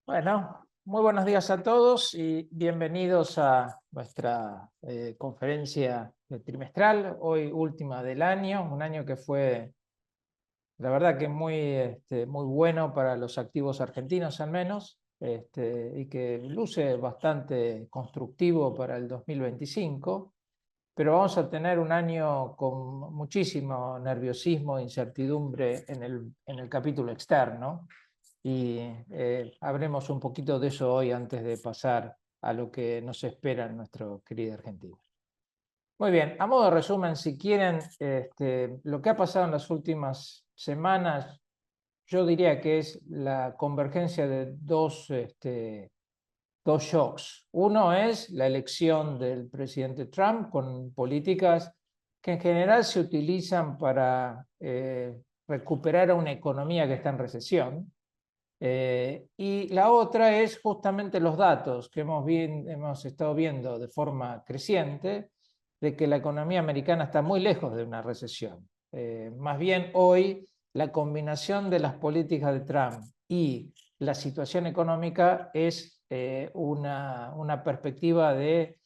Bueno, muy buenos días a todos y bienvenidos a nuestra conferencia trimestral, hoy última del año, un año que fue, la verdad que muy bueno para los activos argentinos al menos, y que luce bastante constructivo para el 2025, pero vamos a tener un año con muchísimo nerviosismo e incertidumbre en el capítulo externo. Y hablemos un poquito de eso hoy antes de pasar a lo que nos espera en nuestro querido Argentina. Muy bien, a modo de resumen, si quieren, lo que ha pasado en las últimas semanas, yo diría que es la convergencia de dos shocks. Uno es la elección del presidente Trump con políticas que en general se utilizan para recuperar a una economía que está en recesión. Y la otra es justamente los datos que hemos estado viendo de forma creciente de que la economía americana está muy lejos de una recesión. Más bien hoy la combinación de las políticas de Trump y la situación económica es una perspectiva de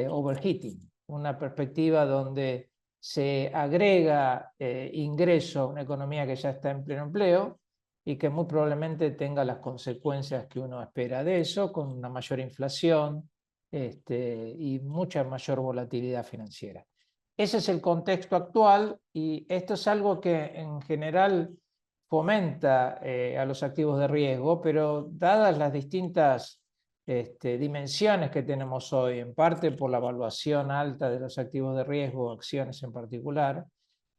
overheating, una perspectiva donde se agrega ingreso a una economía que ya está en pleno empleo y que muy probablemente tenga las consecuencias que uno espera de eso, con una mayor inflación y mucha mayor volatilidad financiera. Ese es el contexto actual y esto es algo que en general fomenta a los activos de riesgo, pero dadas las distintas dimensiones que tenemos hoy, en parte por la evaluación alta de los activos de riesgo, acciones en particular,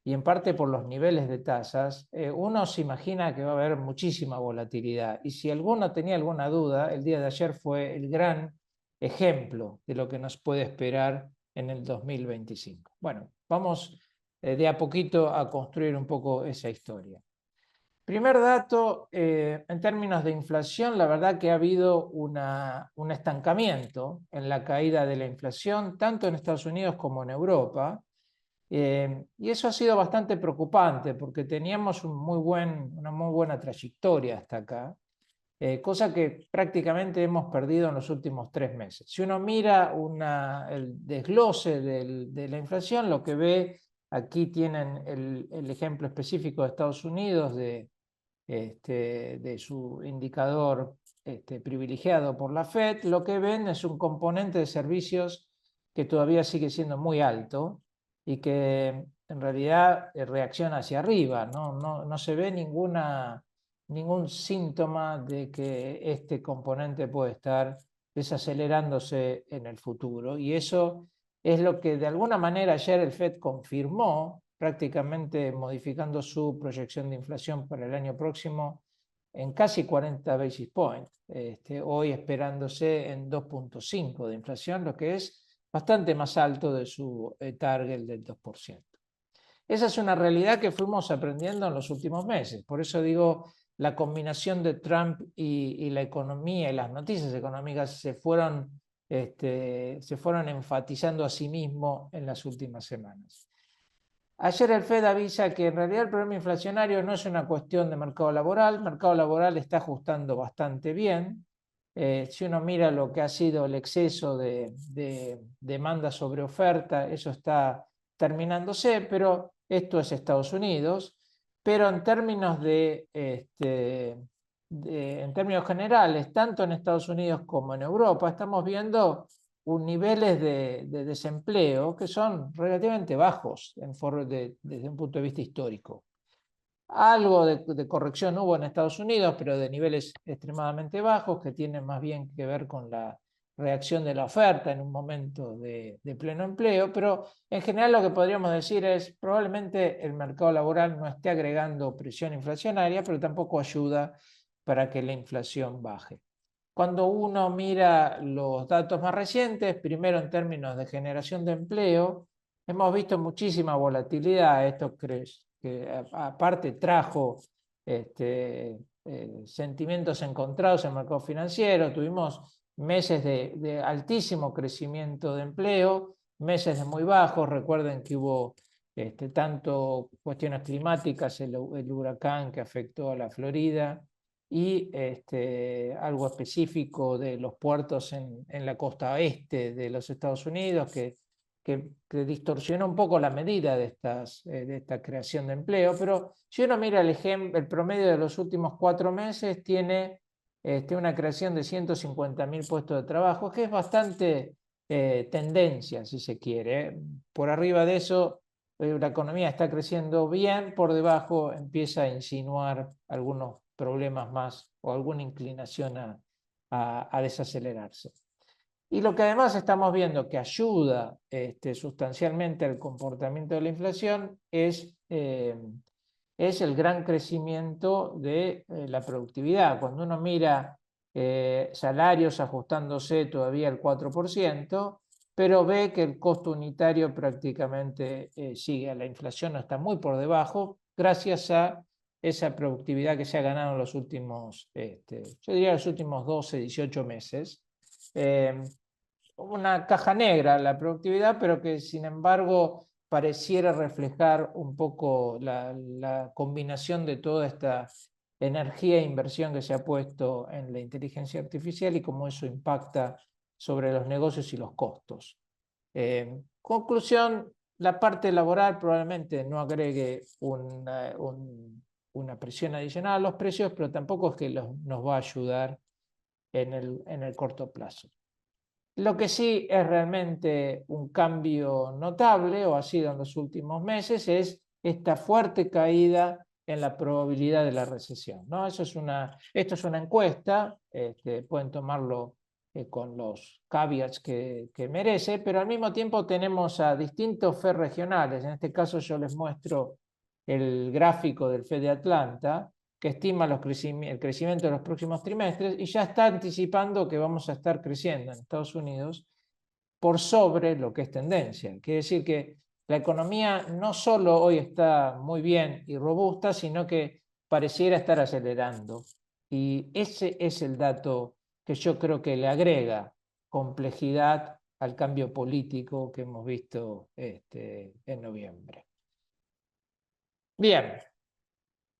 y en parte por los niveles de tasas, uno se imagina que va a haber muchísima volatilidad. Y si alguno tenía alguna duda, el día de ayer fue el gran ejemplo de lo que nos puede esperar en el 2025. Bueno, vamos de a poquito a construir un poco esa historia. Primer dato, en términos de inflación, la verdad que ha habido un estancamiento en la caída de la inflación, tanto en Estados Unidos como en Europa. Y eso ha sido bastante preocupante porque teníamos una muy buena trayectoria hasta acá, cosa que prácticamente hemos perdido en los últimos 3 meses. Si uno mira el desglose de la inflación, lo que ve, aquí tienen el ejemplo específico de Estados Unidos de su indicador privilegiado por la Fed, lo que ven es un componente de servicios que todavía sigue siendo muy alto y que en realidad reacciona hacia arriba, no se ve ningún síntoma de que este componente puede estar desacelerándose en el futuro. Y eso es lo que de alguna manera ayer el Fed confirmó, prácticamente modificando su proyección de inflación para el año próximo en casi 40 basis points, hoy esperándose en 2,5 de inflación, lo que es bastante más alto de su target del 2%. Esa es una realidad que fuimos aprendiendo en los últimos meses. Por eso digo, la combinación de Trump y la economía y las noticias económicas se fueron enfatizando a sí mismo en las últimas semanas. Ayer el Fed avisa que en realidad el problema inflacionario no es una cuestión de mercado laboral. El mercado laboral está ajustando bastante bien. Si uno mira lo que ha sido el exceso de demanda sobre oferta, eso está terminándose, pero esto es Estados Unidos. Pero en términos generales, tanto en Estados Unidos como en Europa, estamos viendo niveles de desempleo que son relativamente bajos desde un punto de vista histórico. Algo de corrección hubo en Estados Unidos, pero de niveles extremadamente bajos que tienen más bien que ver con la reacción de la oferta en un momento de pleno empleo, pero en general lo que podríamos decir es probablemente el mercado laboral no esté agregando presión inflacionaria, pero tampoco ayuda para que la inflación baje. Cuando uno mira los datos más recientes, primero en términos de generación de empleo, hemos visto muchísima volatilidad. Esto que aparte trajo sentimientos encontrados en el mercado financiero. Tuvimos meses de altísimo crecimiento de empleo, meses de muy bajos. Recuerden que hubo tanto cuestiones climáticas, el huracán que afectó a la Florida, y algo específico de los puertos en la costa oeste de los Estados Unidos, que distorsionó un poco la medida de esta creación de empleo. Pero si uno mira el promedio de los últimos 4 meses, tiene una creación de 150.000 puestos de trabajo, que es bastante tendencia, si se quiere. Por arriba de eso, la economía está creciendo bien, por debajo empieza a insinuar algunos problemas más o alguna inclinación a desacelerarse. Y lo que además estamos viendo que ayuda sustancialmente al comportamiento de la inflación es el gran crecimiento de la productividad. Cuando uno mira salarios ajustándose todavía al 4%, pero ve que el costo unitario prácticamente sigue. La inflación está muy por debajo, gracias a esa productividad que se ha ganado en los últimos, yo diría los últimos 12, 18 meses. Una caja negra la productividad, pero que sin embargo pareciera reflejar un poco la combinación de toda esta energía e inversión que se ha puesto en la inteligencia artificial y cómo eso impacta sobre los negocios y los costos. Conclusión, la parte laboral probablemente no agregue una presión adicional a los precios, pero tampoco es que nos va a ayudar en el corto plazo. Lo que sí es realmente un cambio notable, o ha sido en los últimos meses, es esta fuerte caída en la probabilidad de la recesión, ¿no? Esto es una encuesta, pueden tomarlo con los caveats que merece, pero al mismo tiempo tenemos a distintos FED regionales. En este caso yo les muestro el gráfico del FED de Atlanta, que estima el crecimiento de los próximos trimestres y ya está anticipando que vamos a estar creciendo en Estados Unidos por sobre lo que es tendencia. Quiere decir que la economía no solo hoy está muy bien y robusta, sino que pareciera estar acelerando. Y ese es el dato que yo creo que le agrega complejidad al cambio político que hemos visto en noviembre. Bien.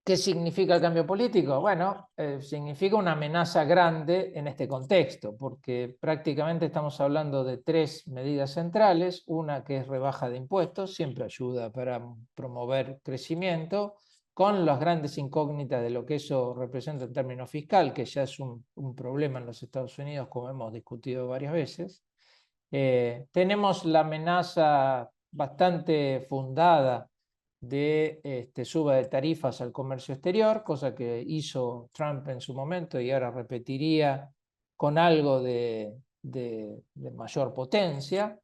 ¿Qué significa el cambio político? Bueno, significa una amenaza grande en este contexto, porque prácticamente estamos hablando de 3 medidas centrales. Una que es rebaja de impuestos, siempre ayuda para promover crecimiento, con las grandes incógnitas de lo que eso representa en términos fiscal, que ya es un problema en los Estados Unidos, como hemos discutido varias veces. Tenemos la amenaza bastante fundada de suba de tarifas al comercio exterior, cosa que hizo Trump en su momento y ahora repetiría con algo de mayor potencia.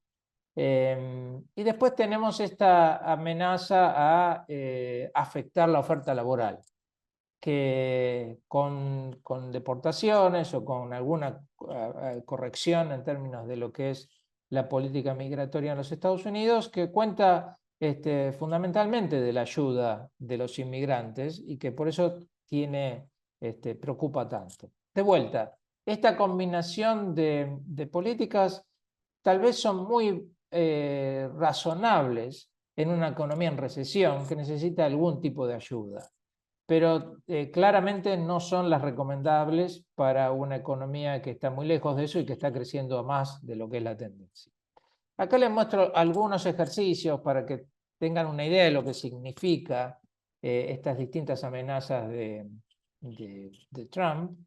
Y después tenemos esta amenaza a afectar la oferta laboral, que con deportaciones o con alguna corrección en términos de lo que es la política migratoria en los Estados Unidos, que cuenta fundamentalmente de la ayuda de los inmigrantes y que por eso preocupa tanto. De vuelta, esta combinación de políticas tal vez son muy razonables en una economía en recesión que necesita algún tipo de ayuda, pero claramente no son las recomendables para una economía que está muy lejos de eso y que está creciendo a más de lo que es la tendencia. Acá les muestro algunos ejercicios para que tengan una idea de lo que significa estas distintas amenazas de Trump.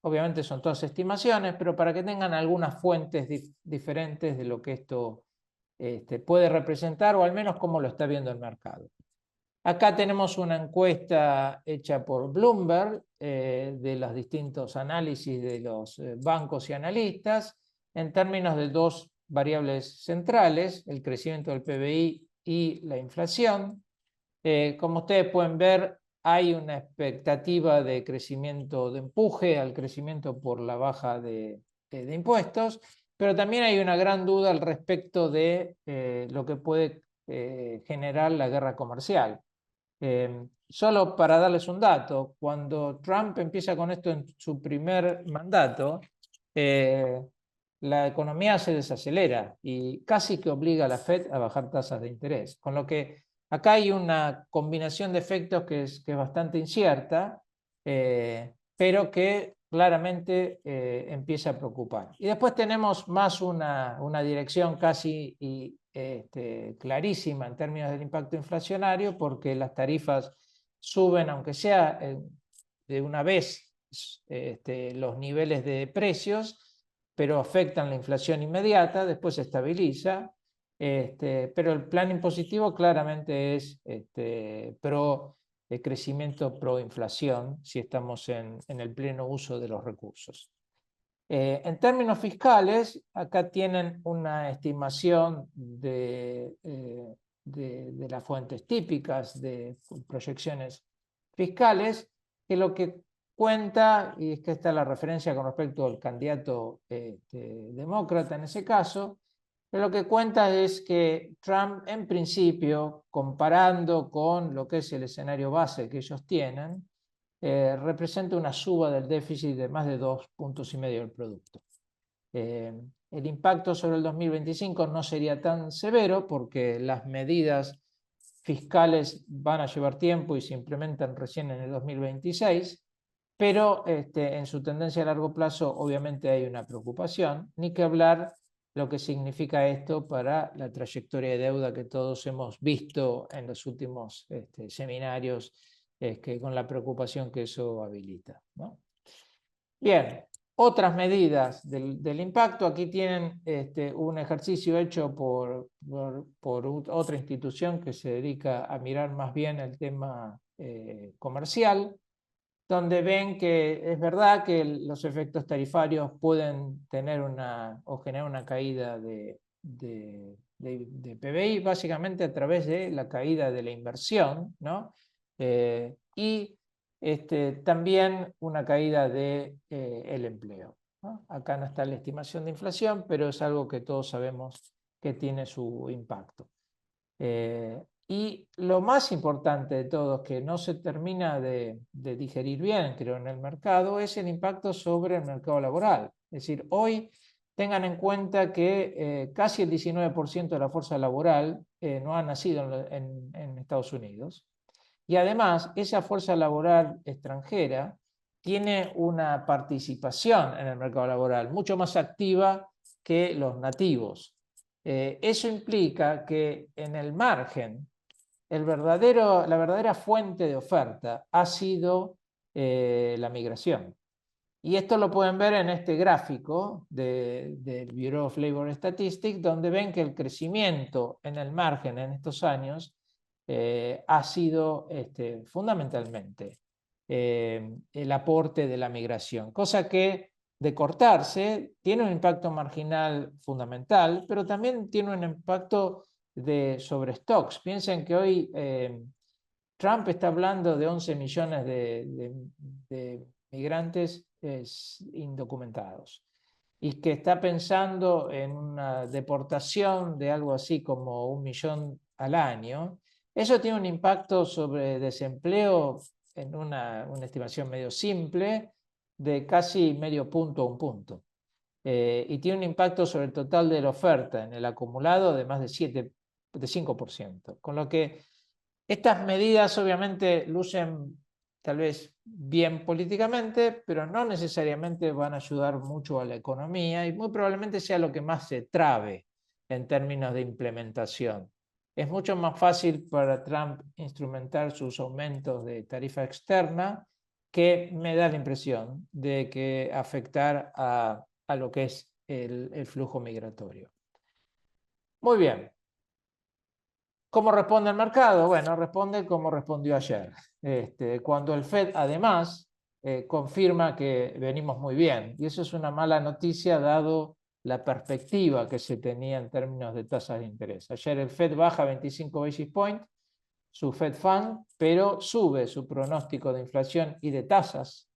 Obviamente son todas estimaciones, pero para que tengan algunas fuentes diferentes de lo que esto puede representar, o al menos cómo lo está viendo el mercado. Acá tenemos una encuesta hecha por Bloomberg de los distintos análisis de los bancos y analistas en términos de 2 variables centrales, el crecimiento del PBI y la inflación. Como ustedes pueden ver, hay una expectativa de crecimiento, de empuje al crecimiento por la baja de impuestos, pero también hay una gran duda al respecto de lo que puede generar la guerra comercial. Solo para darles un dato, cuando Trump empieza con esto en su primer mandato, la economía se desacelera y casi que obliga a la Fed a bajar tasas de interés. Con lo que acá hay una combinación de efectos que es bastante incierta, pero que claramente empieza a preocupar. Y después tenemos más una dirección casi clarísima en términos del impacto inflacionario, porque las tarifas suben, aunque sea de una vez, los niveles de precios, pero afectan la inflación inmediata, después se estabiliza, pero el plan impositivo claramente es pro crecimiento proinflación si estamos en el pleno uso de los recursos. En términos fiscales, acá tienen una estimación de las fuentes típicas de proyecciones fiscales, que lo que cuenta, y es que esta es la referencia con respecto al candidato demócrata en ese caso, pero lo que cuenta es que Trump, en principio, comparando con lo que es el escenario base que ellos tienen, representa una suba del déficit de más de 2,5 puntos del producto. El impacto sobre el 2025 no sería tan severo porque las medidas fiscales van a llevar tiempo y se implementan recién en el 2026, pero en su tendencia a largo plazo obviamente hay una preocupación, ni que hablar lo que significa esto para la trayectoria de deuda que todos hemos visto en los últimos seminarios, con la preocupación que eso habilita, ¿no? Bien, otras medidas del impacto. Aquí tienen un ejercicio hecho por otra institución que se dedica a mirar más bien el tema comercial, donde ven que es verdad que los efectos tarifarios pueden tener o generar una caída de PBI, básicamente a través de la caída de la inversión, ¿no? Y también una caída del empleo, ¿no? Acá no está la estimación de inflación, pero es algo que todos sabemos que tiene su impacto. Y lo más importante de todo, que no se termina de digerir bien, creo, en el mercado, es el impacto sobre el mercado laboral. Es decir, hoy tengan en cuenta que casi el 19% de la fuerza laboral no ha nacido en Estados Unidos. Y además, esa fuerza laboral extranjera tiene una participación en el mercado laboral mucho más activa que los nativos. Eso implica que en el margen, la verdadera fuente de oferta ha sido la migración. Y esto lo pueden ver en este gráfico del Bureau of Labor Statistics, donde ven que el crecimiento en el margen en estos años ha sido fundamentalmente el aporte de la migración, cosa que de cortarse tiene un impacto marginal fundamental, pero también tiene un impacto sobre stocks. Piensen que hoy Trump está hablando de 11 millones de migrantes indocumentados y que está pensando en una deportación de algo así como 1 millón al año. Eso tiene un impacto sobre desempleo en una estimación medio simple de casi medio punto a 1 punto. Y tiene un impacto sobre el total de la oferta en el acumulado de más de 5%. Con lo que estas medidas obviamente lucen tal vez bien políticamente, pero no necesariamente van a ayudar mucho a la economía y muy probablemente sea lo que más se trabe en términos de implementación. Es mucho más fácil para Trump instrumentar sus aumentos de tarifa externa que me da la impresión de que afectar a lo que es el flujo migratorio. Muy bien. ¿Cómo responde el mercado? Bueno, responde como respondió ayer. Cuando el Fed además confirma que venimos muy bien. Y eso es una mala noticia dado la perspectiva que se tenía en términos de tasas de interés. Ayer el Fed baja 25 basis points, su Fed Fund, pero sube su pronóstico de inflación y de tasas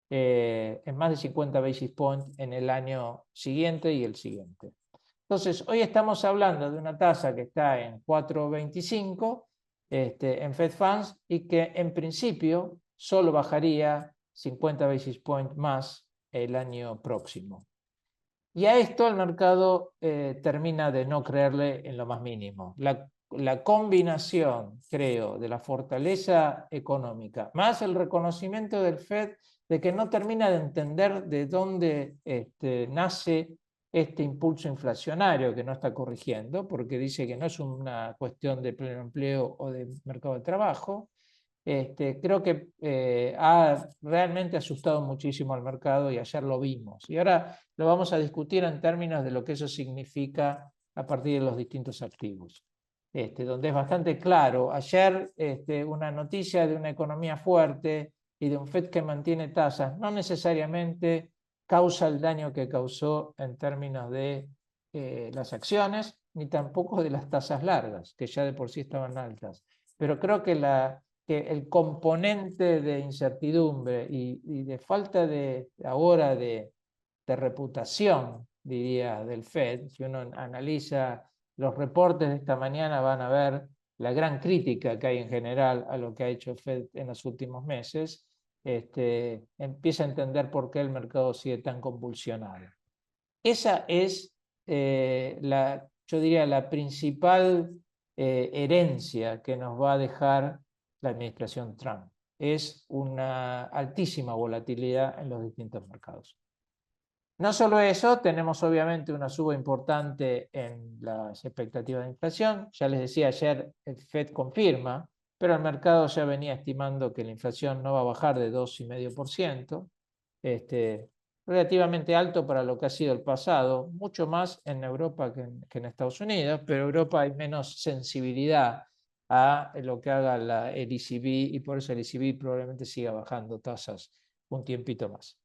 en más de 50 basis points en el año siguiente y el siguiente. Entonces, hoy estamos hablando de una tasa que está en 4,25 en Fed Funds y que en principio solo bajaría 50 basis points más el año próximo. Y a esto el mercado termina de no creerle en lo más mínimo. la combinación, creo, de la fortaleza económica, más el reconocimiento del FED de que no termina de entender de dónde nace este impulso inflacionario que no está corrigiendo, porque dice que no es una cuestión de pleno empleo o de mercado de trabajo. Creo que ha realmente asustado muchísimo al mercado y ayer lo vimos. Y ahora lo vamos a discutir en términos de lo que eso significa a partir de los distintos activos. Donde es bastante claro. Ayer una noticia de una economía fuerte y de un FED que mantiene tasas no necesariamente causa el daño que causó en términos de las acciones, ni tampoco de las tasas largas, que ya de por sí estaban altas. Pero creo que el componente de incertidumbre y de falta ahora de reputación, diría, del FED, si uno analiza los reportes de esta mañana van a ver la gran crítica que hay en general a lo que ha hecho el FED en los últimos meses, empieza a entender por qué el mercado sigue tan convulsionado. Esa es, yo diría, la principal herencia que nos va a dejar la administración Trump. Es una altísima volatilidad en los distintos mercados. No solo eso, tenemos obviamente una suba importante en las expectativas de inflación. Ya les decía ayer, el FED confirma, pero el mercado ya venía estimando que la inflación no va a bajar de 2,5%, relativamente alto para lo que ha sido el pasado, mucho más en Europa que en Estados Unidos, pero en Europa hay menos sensibilidad a lo que haga el ECB y por eso el ECB probablemente siga bajando tasas un tiempito más.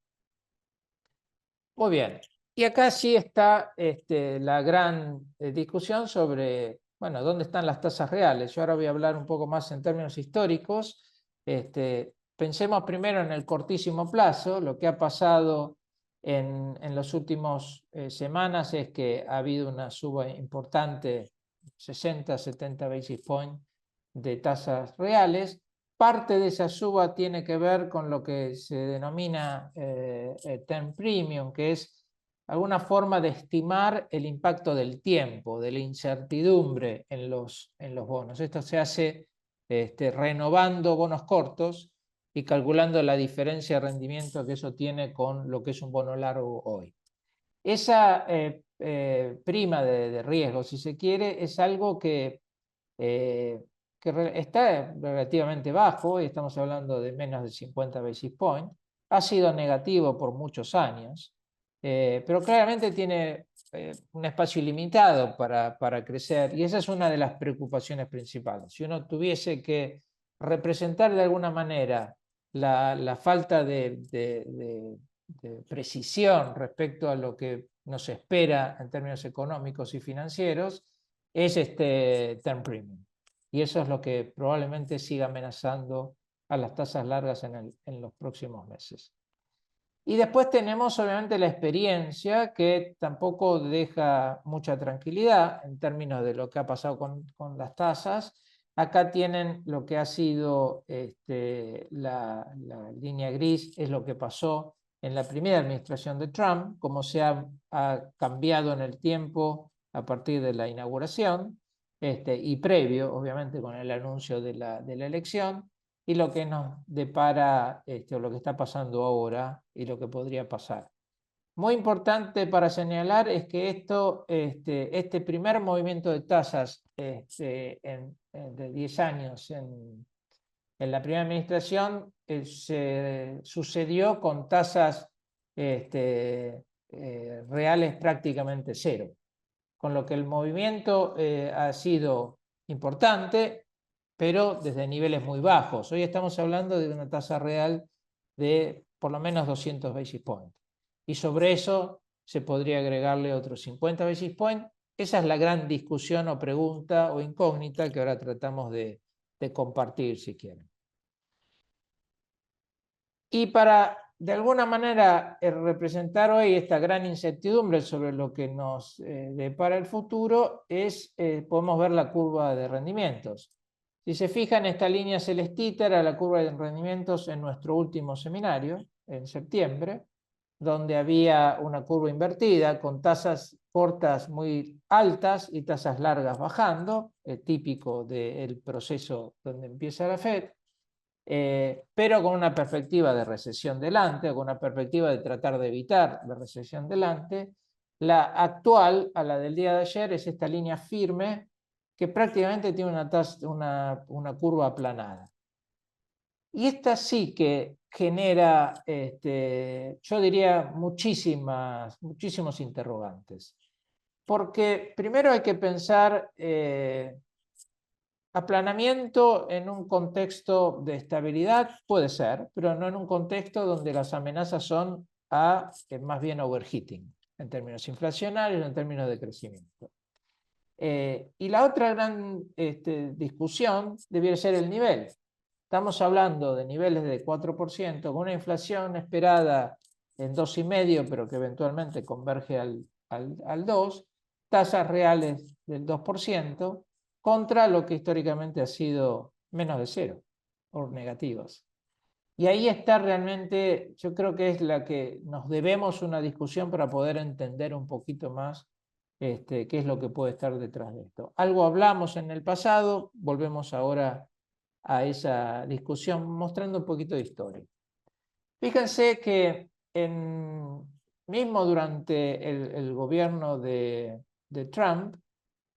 Muy bien, y acá sí está la gran discusión sobre, bueno, dónde están las tasas reales. Yo ahora voy a hablar un poco más en términos históricos. Pensemos primero en el cortísimo plazo. Lo que ha pasado en las últimas semanas es que ha habido una suba importante, 60, 70 basis points de tasas reales. Parte de esa suba tiene que ver con lo que se denomina term premium, que es alguna forma de estimar el impacto del tiempo, de la incertidumbre en los bonos. Esto se hace renovando bonos cortos y calculando la diferencia de rendimiento que eso tiene con lo que es un bono largo hoy. Esa prima de riesgo, si se quiere, es algo que está relativamente bajo, y estamos hablando de menos de 50 basis points, ha sido negativo por muchos años, pero claramente tiene un espacio ilimitado para crecer, y esa es una de las preocupaciones principales. Si uno tuviese que representar de alguna manera la falta de precisión respecto a lo que nos espera en términos económicos y financieros, es este term premium. Y eso es lo que probablemente siga amenazando a las tasas largas en los próximos meses. Y después tenemos obviamente la experiencia, que tampoco deja mucha tranquilidad en términos de lo que ha pasado con las tasas. Acá tienen lo que ha sido la línea gris, es lo que pasó en la primera administración de Trump, cómo se ha cambiado en el tiempo a partir de la inauguración, y previo, obviamente, con el anuncio de la elección, y lo que nos depara, o lo que está pasando ahora y lo que podría pasar. Muy importante para señalar es que este primer movimiento de tasas de 10 años en la primera administración se sucedió con tasas reales prácticamente cero, con lo que el movimiento ha sido importante, pero desde niveles muy bajos. Hoy estamos hablando de una tasa real de por lo menos 200 basis points. Y sobre eso se podría agregarle otros 50 basis points. Esa es la gran discusión o pregunta o incógnita que ahora tratamos de compartir, si quieren. Y para, de alguna manera, representar hoy esta gran incertidumbre sobre lo que nos depara el futuro, podemos ver la curva de rendimientos. Si se fijan, esta línea celestita era la curva de rendimientos en nuestro último seminario, en septiembre, donde había una curva invertida con tasas cortas muy altas y tasas largas bajando, típico del proceso donde empieza la Fed, pero con una perspectiva de recesión delante, o con una perspectiva de tratar de evitar la recesión delante. La actual, a la del día de ayer, es esta línea firme que prácticamente tiene una curva aplanada. Y esta sí que genera, yo diría, muchísimos interrogantes. Porque primero hay que pensar aplanamiento en un contexto de estabilidad, puede ser, pero no en un contexto donde las amenazas son a más bien overheating, en términos inflacionarios, en términos de crecimiento. Y la otra gran discusión debiera ser el nivel. Estamos hablando de niveles de 4%, con una inflación esperada en 2,5%, pero que eventualmente converge al 2%, tasas reales del 2%, contra lo que históricamente ha sido menos de 0, o negativas. Y ahí está realmente, yo creo que es la que nos debemos una discusión para poder entender un poquito más qué es lo que puede estar detrás de esto. Algo hablamos en el pasado, volvemos ahora a esa discusión mostrando un poquito de historia. Fíjense que mismo durante el gobierno de Trump,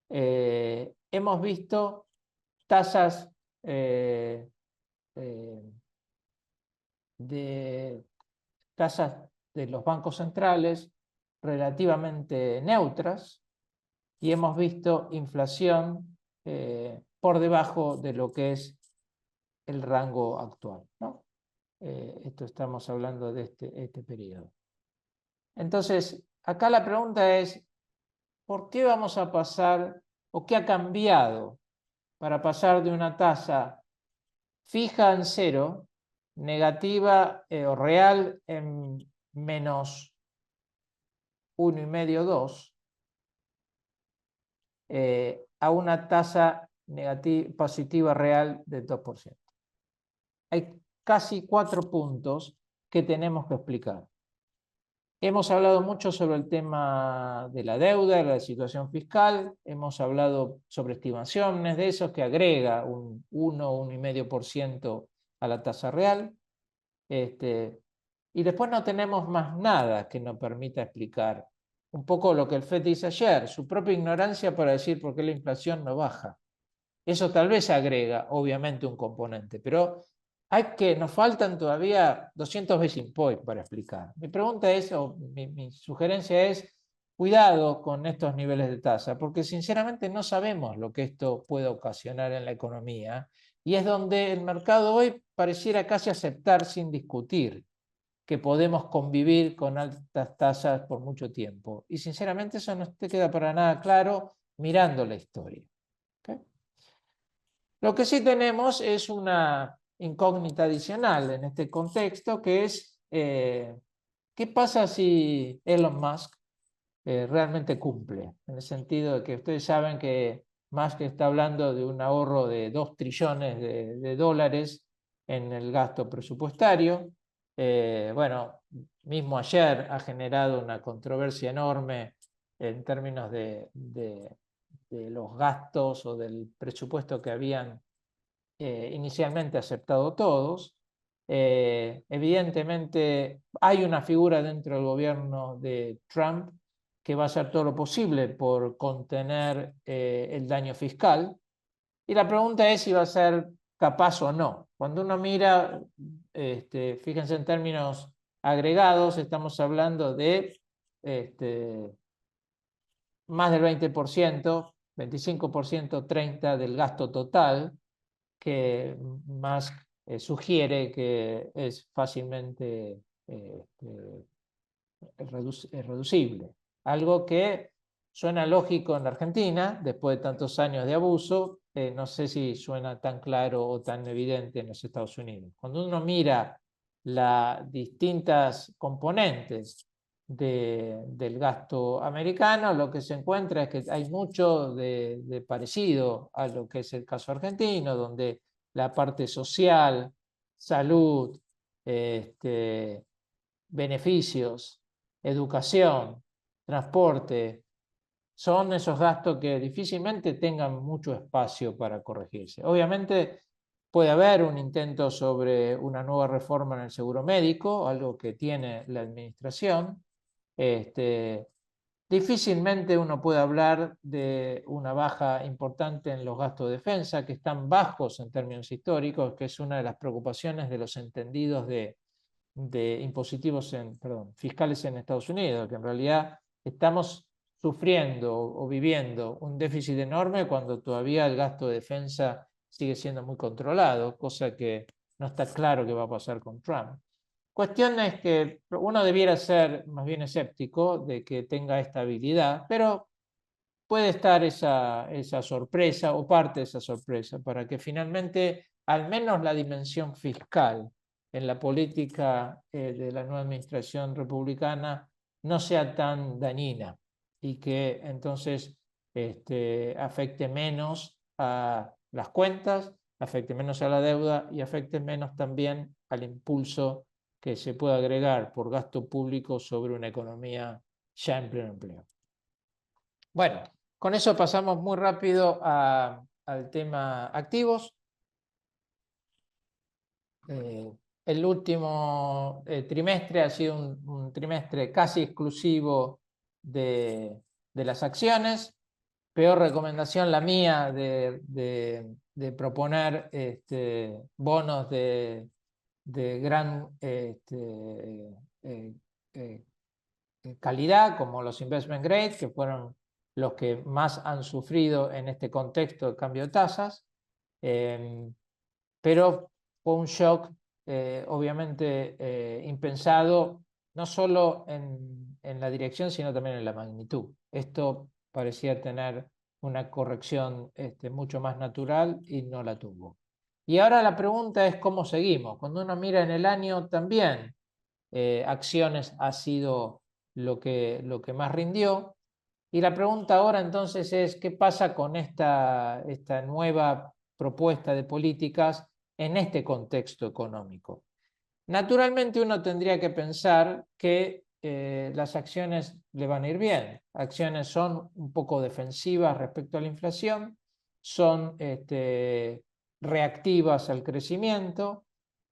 hemos visto tasas eh, eh, de tasas de los bancos centrales relativamente neutras y hemos visto inflación por debajo de lo que es el rango actual, ¿no? Esto estamos hablando de este periodo. Entonces, acá la pregunta es, ¿por qué vamos a pasar o qué ha cambiado para pasar de una tasa fija en 0, negativa o real en menos 1,5, 2, a una tasa positiva real del 2%? Hay casi 4 puntos que tenemos que explicar. Hemos hablado mucho sobre el tema de la deuda, la situación fiscal, hemos hablado sobre estimaciones de esos que agrega un 1, 1,5% a la tasa real. Y después no tenemos más nada que nos permita explicar un poco lo que el FED dice ayer, su propia ignorancia para decir por qué la inflación no baja. Eso tal vez agrega, obviamente, un componente, pero nos faltan todavía 200 basis points para explicar. Mi pregunta es, o mi sugerencia es, cuidado con estos niveles de tasa, porque sinceramente no sabemos lo que esto puede ocasionar en la economía, y es donde el mercado hoy pareciera casi aceptar sin discutir que podemos convivir con altas tasas por mucho tiempo. Y sinceramente eso no te queda para nada claro mirando la historia. ¿Okay? Lo que sí tenemos es una incógnita adicional en este contexto, que es ¿qué pasa si Elon Musk realmente cumple? En el sentido de que ustedes saben que Musk está hablando de un ahorro de 2 trillones de dólares en el gasto presupuestario. Bueno, mismo ayer ha generado una controversia enorme en términos de los gastos o del presupuesto que habían inicialmente aceptado todos. Evidentemente hay una figura dentro del gobierno de Trump que va a hacer todo lo posible por contener el daño fiscal. Y la pregunta es si va a ser capaz o no. Cuando uno mira, fíjense en términos agregados, estamos hablando de más del 20%, 25%, 30% del gasto total, que Musk sugiere que es fácilmente reducible. Algo que suena lógico en la Argentina, después de tantos años de abuso, no sé si suena tan claro o tan evidente en los Estados Unidos. Cuando uno mira las distintas componentes del gasto americano, lo que se encuentra es que hay mucho de parecido a lo que es el caso argentino, donde la parte social, salud, beneficios, educación, transporte, son esos gastos que difícilmente tengan mucho espacio para corregirse. Obviamente puede haber un intento sobre una nueva reforma en el seguro médico, algo que tiene la administración. Difícilmente uno puede hablar de una baja importante en los gastos de defensa, que están bajos en términos históricos, que es una de las preocupaciones de los entendidos de impositivos fiscales en Estados Unidos, que en realidad estamos sufriendo o viviendo un déficit enorme cuando todavía el gasto de defensa sigue siendo muy controlado, cosa que no está claro que va a pasar con Trump. Cuestión es que uno debiera ser más bien escéptico de que tenga estabilidad, pero puede estar esa sorpresa o parte de esa sorpresa para que finalmente al menos la dimensión fiscal en la política de la nueva administración republicana no sea tan dañina y que entonces afecte menos a las cuentas, afecte menos a la deuda y afecte menos también al impulso que se puede agregar por gasto público sobre una economía ya en pleno empleo. Bueno, con eso pasamos muy rápido al tema activos. El último trimestre ha sido un trimestre casi exclusivo de las acciones. Peor recomendación la mía de proponer bonos de gran calidad, como los investment grade, que fueron los que más han sufrido en este contexto de cambio de tasas. Pero fue un shock obviamente impensado, no solo en la dirección, sino también en la magnitud. Esto parecía tener una corrección mucho más natural y no la tuvo. Y ahora la pregunta es cómo seguimos. Cuando uno mira en el año también, acciones ha sido lo que más rindió. Y la pregunta ahora entonces es, ¿qué pasa con esta nueva propuesta de políticas en este contexto económico? Naturalmente uno tendría que pensar que las acciones le van a ir bien. Acciones son un poco defensivas respecto a la inflación, son reactivas al crecimiento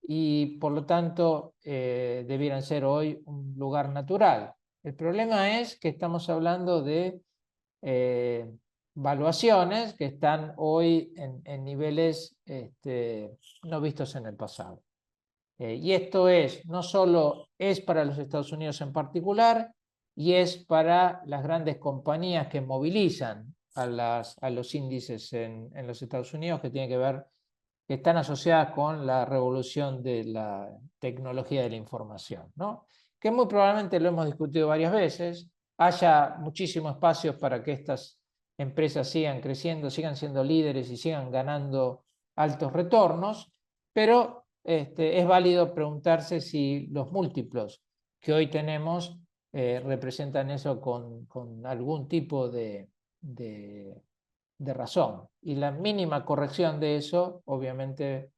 y por lo tanto debieran ser hoy un lugar natural. El problema es que estamos hablando de valuaciones que están hoy en niveles no vistos en el pasado. Y esto no solo es para los Estados Unidos en particular, y es para las grandes compañías que movilizan a los índices en los Estados Unidos, que tienen que ver, que están asociadas con la revolución de la tecnología de la información, ¿no? Que muy probablemente lo hemos discutido varias veces, haya muchísimos espacios para que estas empresas sigan creciendo, sigan siendo líderes y sigan ganando altos retornos, pero es válido preguntarse si los múltiplos que hoy tenemos representan eso con algún tipo de razón. Y la mínima corrección de eso, obviamente,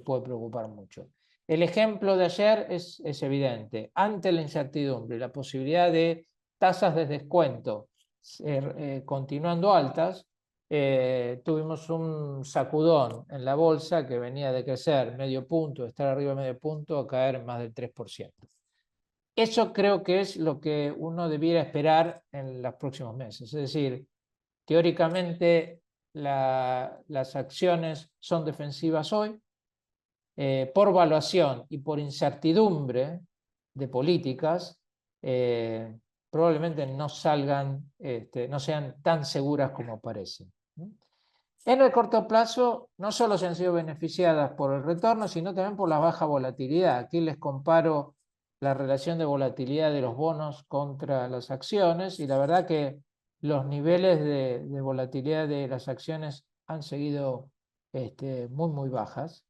puede preocupar mucho. El ejemplo de ayer es evidente. Ante la incertidumbre y la posibilidad de tasas de descuento continuando altas, tuvimos un sacudón en la bolsa que venía de crecer medio punto, de estar arriba de medio punto, a caer más del 3%. Eso creo que es lo que uno debiera esperar en los próximos meses. Es decir, teóricamente las acciones son defensivas hoy, por valuación y por incertidumbre de políticas, probablemente no salgan, no sean tan seguras como parecen. En el corto plazo, no solo se han sido beneficiadas por el retorno, sino también por la baja volatilidad. Aquí les comparo la relación de volatilidad de los bonos contra las acciones y la verdad que los niveles de volatilidad de las acciones han seguido muy bajas.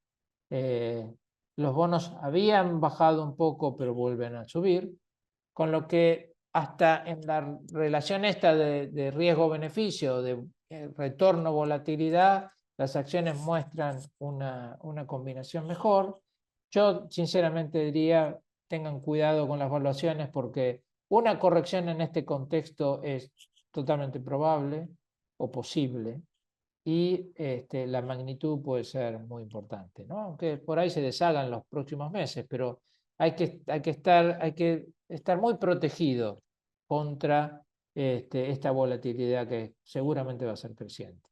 Los bonos habían bajado un poco, pero vuelven a subir, con lo que hasta en la relación esta de riesgo-beneficio, de retorno-volatilidad, las acciones muestran una combinación mejor. Yo sinceramente diría, tengan cuidado con las valuaciones porque una corrección en este contexto es totalmente probable o posible, y la magnitud puede ser muy importante, ¿no? Aunque por ahí se deshaga en los próximos meses, pero hay que estar muy protegido contra esta volatilidad que seguramente va a ser creciente.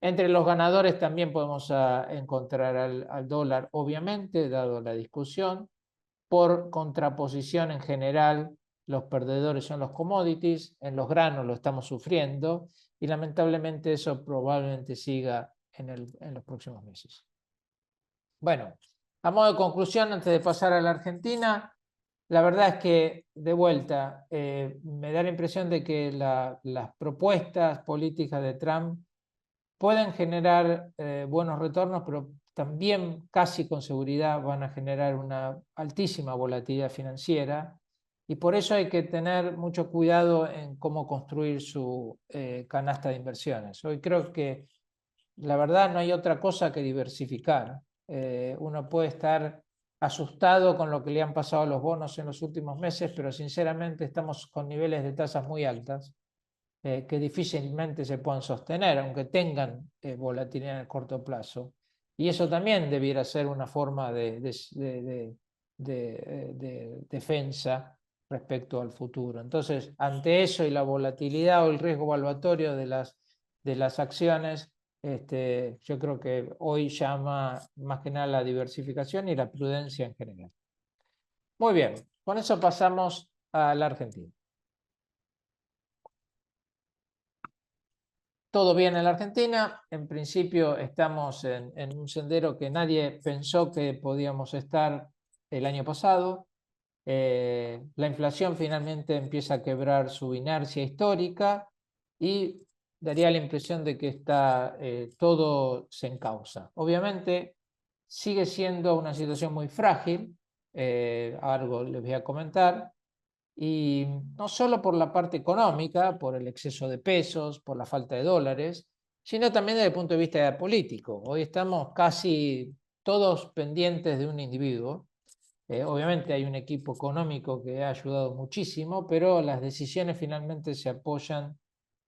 Entre los ganadores también podemos encontrar al dólar, obviamente, dado la discusión. Por contraposición, en general, los perdedores son los commodities, en los granos lo estamos sufriendo y lamentablemente eso probablemente siga en los próximos meses. Bueno, a modo de conclusión, antes de pasar a la Argentina, la verdad es que, de vuelta, me da la impresión de que las propuestas políticas de Trump pueden generar buenos retornos, pero también casi con seguridad van a generar una altísima volatilidad financiera y por eso hay que tener mucho cuidado en cómo construir su canasta de inversiones. Hoy creo que la verdad no hay otra cosa que diversificar. Uno puede estar asustado con lo que le han pasado a los bonos en los últimos meses, pero sinceramente estamos con niveles de tasas muy altas que difícilmente se puedan sostener, aunque tengan volatilidad en el corto plazo. Y eso también debiera ser una forma de defensa respecto al futuro. Entonces, ante eso y la volatilidad o el riesgo evaluatorio de las acciones, yo creo que hoy llama más que nada la diversificación y la prudencia en general. Muy bien, con eso pasamos a la Argentina. Todo bien en la Argentina, en principio estamos en un sendero que nadie pensó que podíamos estar el año pasado. La inflación finalmente empieza a quebrar su inercia histórica y daría la impresión de que todo se encausa. Obviamente sigue siendo una situación muy frágil, algo les voy a comentar, y no solo por la parte económica, por el exceso de pesos, por la falta de dólares, sino también desde el punto de vista político. Hoy estamos casi todos pendientes de un individuo. Obviamente hay un equipo económico que ha ayudado muchísimo, pero las decisiones finalmente se apoyan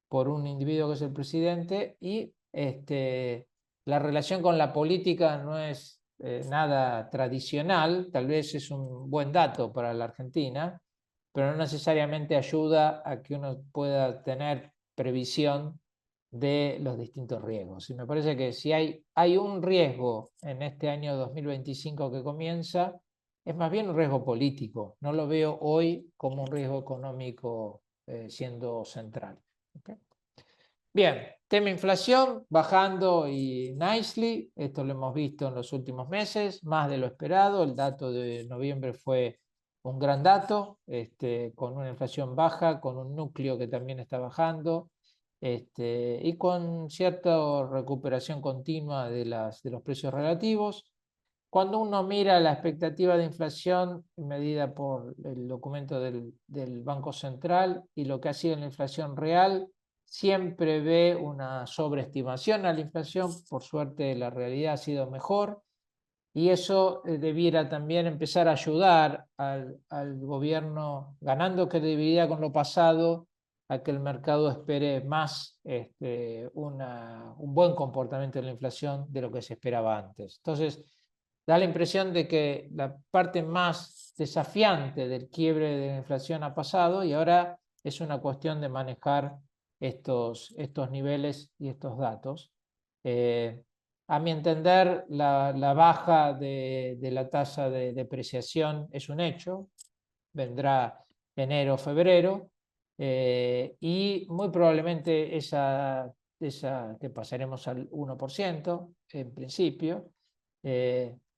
por un individuo que es el presidente y la relación con la política no es nada tradicional, tal vez es un buen dato para la Argentina, pero no necesariamente ayuda a que uno pueda tener previsión de los distintos riesgos. Y me parece que si hay un riesgo en este año 2025 que comienza, es más bien un riesgo político. No lo veo hoy como un riesgo económico siendo central. ¿Okay? Bien, tema inflación, bajando y nicely. Esto lo hemos visto en los últimos meses, más de lo esperado. El dato de noviembre fue un gran dato, con una inflación baja, con un núcleo que también está bajando, y con cierta recuperación continua de los precios relativos. Cuando uno mira la expectativa de inflación medida por el documento del Banco Central y lo que ha sido la inflación real, siempre ve una sobreestimación a la inflación. Por suerte, la realidad ha sido mejor y eso debiera también empezar a ayudar al gobierno, ganando credibilidad con lo pasado, a que el mercado espere más un buen comportamiento de la inflación de lo que se esperaba antes. Entonces, da la impresión de que la parte más desafiante del quiebre de la inflación ha pasado y ahora es una cuestión de manejar estos niveles y estos datos. A mi entender, la baja de la tasa de depreciación es un hecho, vendrá enero, febrero, y muy probablemente esa que pasaremos al 1% en principio.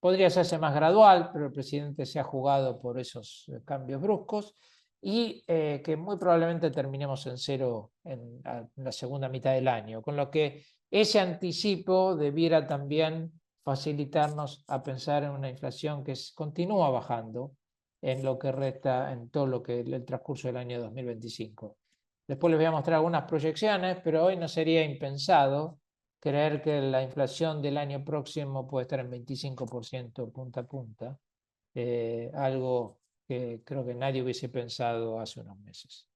Podría hacerse más gradual, pero el presidente se ha jugado por esos cambios bruscos y que muy probablemente terminemos en cero en la segunda mitad del año, con lo que ese anticipo debiera también facilitarnos a pensar en una inflación que continúa bajando en lo que resta, en todo lo que el transcurso del año 2025. Después les voy a mostrar algunas proyecciones, pero hoy no sería impensado creer que la inflación del año próximo puede estar en 25% punta a punta, algo que creo que nadie hubiese pensado hace unos meses.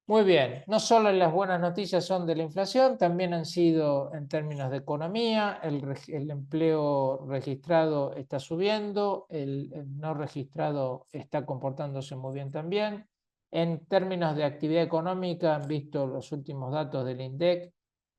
Muy bien, no solo las buenas noticias son de la inflación, también han sido en términos de economía, el empleo registrado está subiendo, el no registrado está comportándose muy bien también. En términos de actividad económica, han visto los últimos datos del INDEC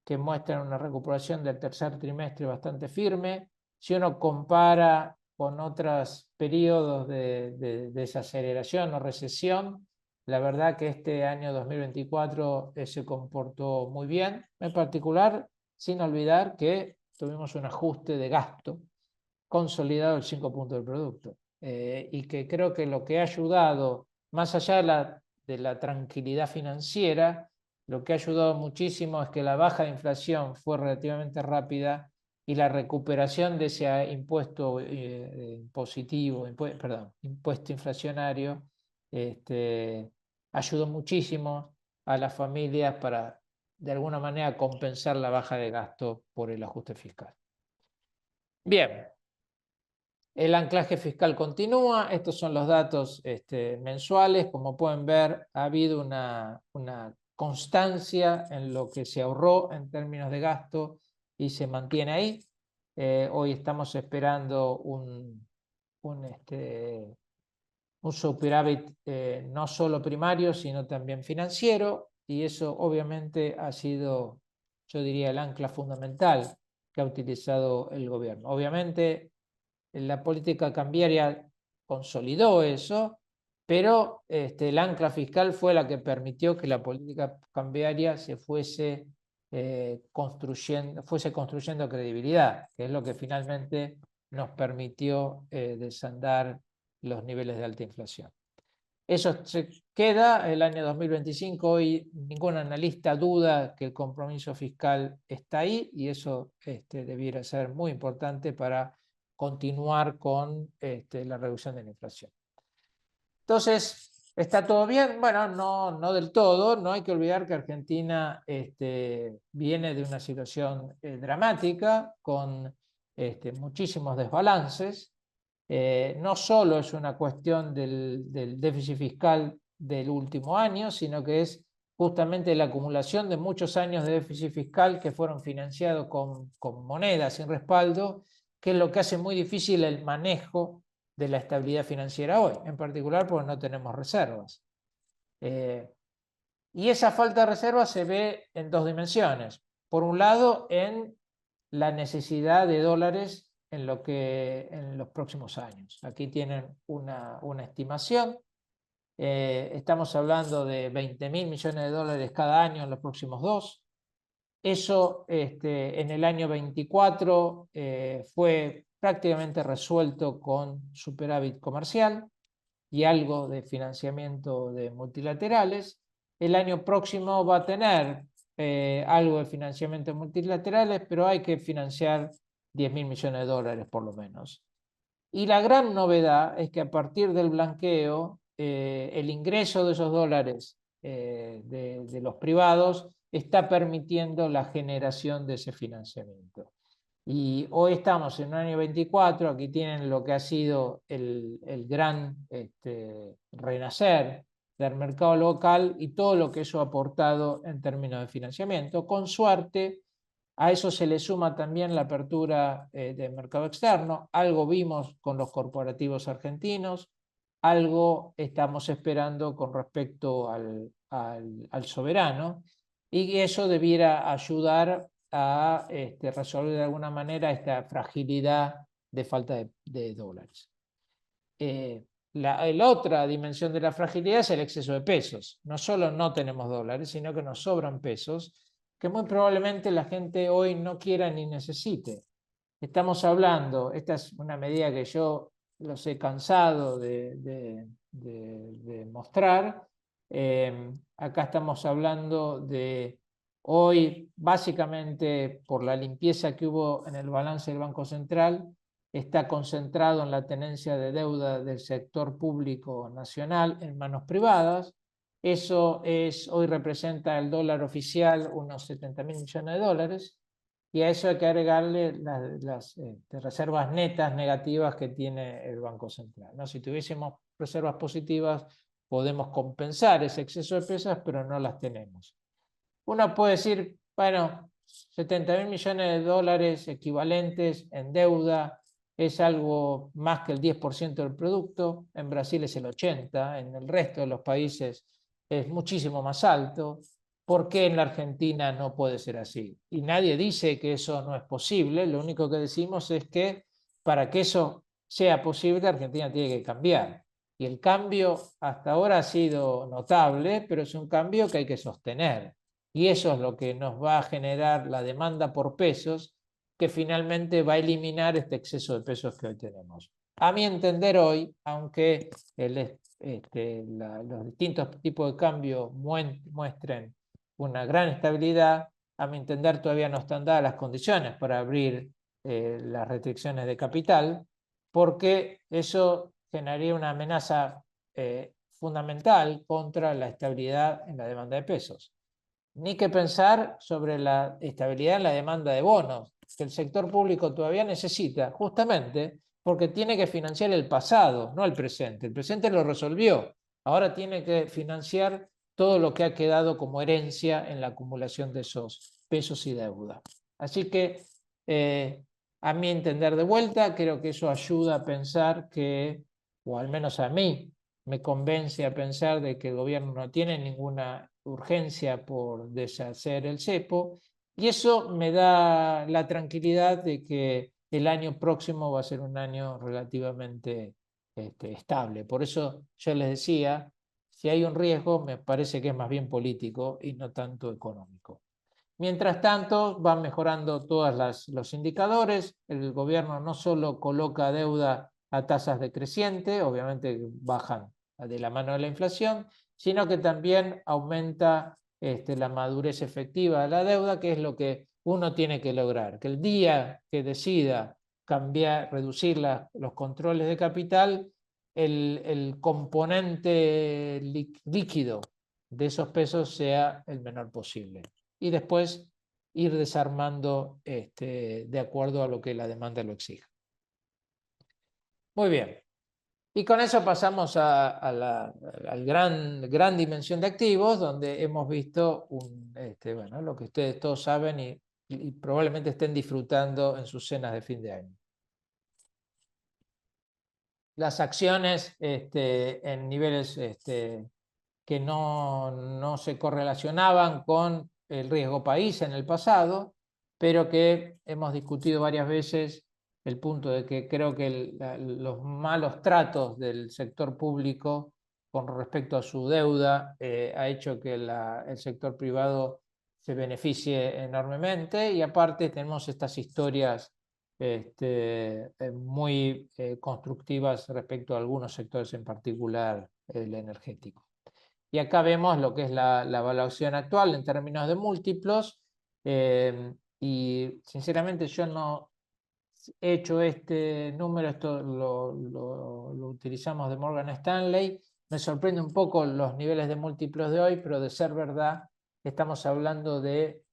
que muestran una recuperación del tercer trimestre bastante firme. Si uno compara con otros periodos de desaceleración o recesión, la verdad que este año 2024 se comportó muy bien, en particular sin olvidar que tuvimos un ajuste de gasto consolidado del 5 puntos del producto y que creo que lo que ha ayudado, más allá de la tranquilidad financiera, lo que ha ayudado muchísimo es que la baja de inflación fue relativamente rápida y la recuperación de ese impuesto positivo, impuesto inflacionario, ayudó muchísimo a las familias para, de alguna manera, compensar la baja de gasto por el ajuste fiscal. Bien, el anclaje fiscal continúa. Estos son los datos mensuales. Como pueden ver, ha habido una constancia en lo que se ahorró en términos de gasto y se mantiene ahí. Hoy estamos esperando un superávit no solo primario, sino también financiero, y eso obviamente ha sido, yo diría, el ancla fundamental que ha utilizado el gobierno. Obviamente, la política cambiaria consolidó eso, pero el ancla fiscal fue la que permitió que la política cambiaria se fuese construyendo credibilidad, que es lo que finalmente nos permitió desandar los niveles de alta inflación. Eso se queda el año 2025. Hoy ningún analista duda que el compromiso fiscal está ahí y eso debiera ser muy importante para continuar con la reducción de la inflación. Entonces, ¿está todo bien? Bueno, no del todo. No hay que olvidar que Argentina viene de una situación dramática con muchísimos desbalances. No solo es una cuestión del déficit fiscal del último año, sino que es justamente la acumulación de muchos años de déficit fiscal que fueron financiados con monedas sin respaldo, que es lo que hace muy difícil el manejo de la estabilidad financiera hoy, en particular porque no tenemos reservas. Y esa falta de reservas se ve en dos dimensiones. Por un lado, en la necesidad de dólares en los próximos años. Aquí tienen una estimación. Estamos hablando de 20.000 millones de dólares cada año en los próximos dos. Eso en el año 24 fue prácticamente resuelto con superávit comercial y algo de financiamiento de multilaterales. El año próximo va a tener algo de financiamiento de multilaterales, pero hay que financiar 10.000 millones de dólares por lo menos. Y la gran novedad es que a partir del blanqueo, el ingreso de esos dólares de los privados está permitiendo la generación de ese financiamiento. Y hoy estamos en el año 24, aquí tienen lo que ha sido el gran renacer del mercado local y todo lo que eso ha aportado en términos de financiamiento. Con suerte, a eso se le suma también la apertura del mercado externo. Algo vimos con los corporativos argentinos, algo estamos esperando con respecto al soberano, y eso debiera ayudar a resolver de alguna manera esta fragilidad de falta de dólares. La otra dimensión de la fragilidad es el exceso de pesos. No solo no tenemos dólares, sino que nos sobran pesos, que muy probablemente la gente hoy no quiera ni necesite. Estamos hablando, esta es una medida que yo los he cansado de mostrar. Acá estamos hablando de hoy, básicamente por la limpieza que hubo en el balance del Banco Central, está concentrado en la tenencia de deuda del sector público nacional en manos privadas. Eso hoy representa el dólar oficial unos 70.000 millones de dólares. Y a eso hay que agregarle las reservas netas negativas que tiene el Banco Central, ¿no? Si tuviésemos reservas positivas, podemos compensar ese exceso de pesos, pero no las tenemos. Uno puede decir, bueno, 70.000 millones de dólares equivalentes en deuda es algo más que el 10% del producto. En Brasil es el 80%, en el resto de los países es muchísimo más alto. ¿Por qué en la Argentina no puede ser así? Y nadie dice que eso no es posible, lo único que decimos es que para que eso sea posible, Argentina tiene que cambiar. Y el cambio hasta ahora ha sido notable, pero es un cambio que hay que sostener. Y eso es lo que nos va a generar la demanda por pesos, que finalmente va a eliminar este exceso de pesos que hoy tenemos. A mi entender hoy, aunque los distintos tipos de cambio muestren una gran estabilidad, a mi entender todavía no están dadas las condiciones para abrir las restricciones de capital, porque eso generaría una amenaza fundamental contra la estabilidad en la demanda de pesos. Ni que pensar sobre la estabilidad en la demanda de bonos, que el sector público todavía necesita, justamente porque tiene que financiar el pasado, no el presente. El presente lo resolvió, ahora tiene que financiar todo lo que ha quedado como herencia en la acumulación de esos pesos y deuda. Así que, a mi entender de vuelta, creo que eso ayuda a pensar que, o al menos a mí, me convence a pensar de que el gobierno no tiene ninguna urgencia por deshacer el cepo, y eso me da la tranquilidad de que el año próximo va a ser un año relativamente estable. Por eso yo les decía, si hay un riesgo, me parece que es más bien político y no tanto económico. Mientras tanto, van mejorando todos los indicadores. El gobierno no solo coloca deuda a tasas decrecientes, obviamente bajan de la mano de la inflación, sino que también aumenta la madurez efectiva de la deuda, que es lo que uno tiene que lograr. Que el día que decida cambiar, reducir los controles de capital, el componente líquido de esos pesos sea el menor posible. Y después ir desarmando de acuerdo a lo que la demanda lo exija. Muy bien. Y con eso pasamos a la gran dimensión de activos, donde hemos visto bueno, lo que ustedes todos saben y probablemente estén disfrutando en sus cenas de fin de año. Las acciones en niveles que no se correlacionaban con el riesgo país en el pasado, pero que hemos discutido varias veces el punto de que creo que los malos tratos del sector público con respecto a su deuda ha hecho que el sector privado se beneficie enormemente, y aparte tenemos estas historias muy constructivas respecto a algunos sectores, en particular el energético. Y acá vemos lo que es la evaluación actual en términos de múltiplos, y sinceramente yo no he hecho este número, esto lo utilizamos de Morgan Stanley. Me sorprende un poco los niveles de múltiplos de hoy, pero de ser verdad, estamos hablando de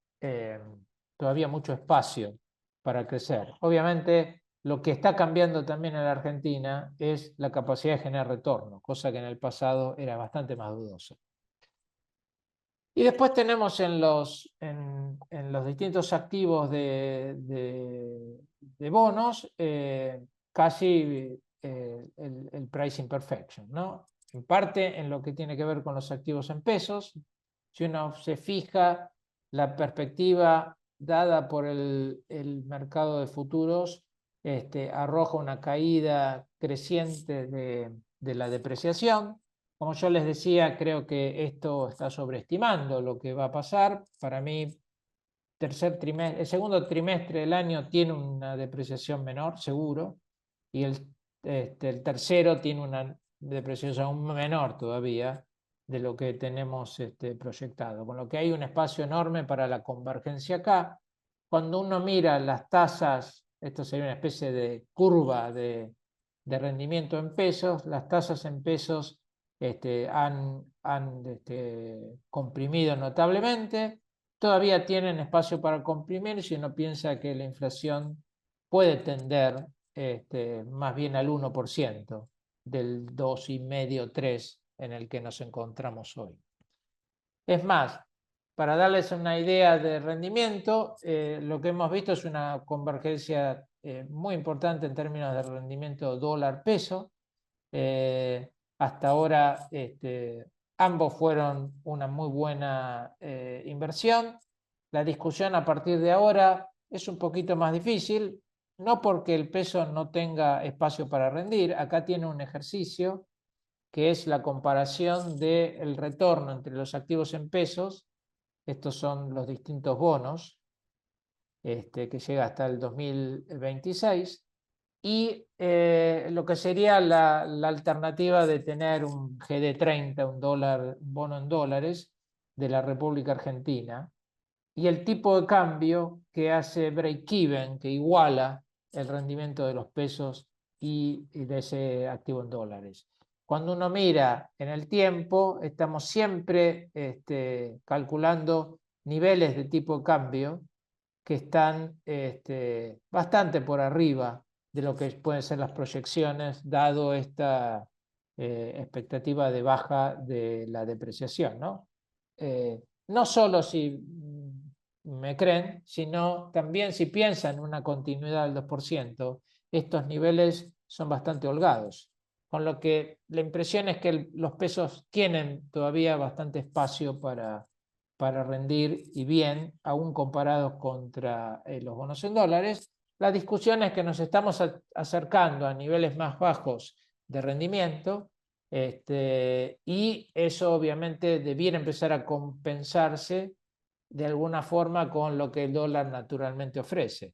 todavía mucho espacio para crecer. Obviamente, lo que está cambiando también en la Argentina es la capacidad de generar retorno, cosa que en el pasado era bastante más dudosa. Y después tenemos en los distintos activos de bonos casi el pricing perfection, ¿no? En parte en lo que tiene que ver con los activos en pesos. Si uno se fija, la perspectiva dada por el mercado de futuros arroja una caída creciente de la depreciación. Como yo les decía, creo que esto está sobreestimando lo que va a pasar. Para mí, el segundo trimestre del año tiene una depreciación menor, seguro, y el tercero tiene una depreciación aún menor todavía de lo que tenemos proyectado. Con lo que hay un espacio enorme para la convergencia acá. Cuando uno mira las tasas, esto sería una especie de curva de rendimiento en pesos, las tasas en pesos han comprimido notablemente. Todavía tienen espacio para comprimir si uno piensa que la inflación puede tender más bien al 1%, del 2,5-3% en el que nos encontramos hoy. Es más, para darles una idea de rendimiento, lo que hemos visto es una convergencia muy importante en términos de rendimiento dólar-peso. Hasta ahora ambos fueron una muy buena inversión. La discusión a partir de ahora es un poquito más difícil, no porque el peso no tenga espacio para rendir. Acá tiene un ejercicio que es la comparación del retorno entre los activos en pesos. Estos son los distintos bonos, que llega hasta el 2026, y lo que sería la alternativa de tener un GD30, un bono en dólares de la República Argentina, y el tipo de cambio que hace break-even, que iguala el rendimiento de los pesos y de ese activo en dólares. Cuando uno mira en el tiempo, estamos siempre calculando niveles de tipo de cambio que están bastante por arriba de lo que pueden ser las proyecciones, dado esta expectativa de baja de la depreciación, ¿no? No solo si me creen, sino también si piensan en una continuidad del 2%, estos niveles son bastante holgados, con lo que la impresión es que los pesos tienen todavía bastante espacio para rendir, y bien, aún comparados contra los bonos en dólares. La discusión es que nos estamos acercando a niveles más bajos de rendimiento, y eso obviamente debiera empezar a compensarse de alguna forma con lo que el dólar naturalmente ofrece.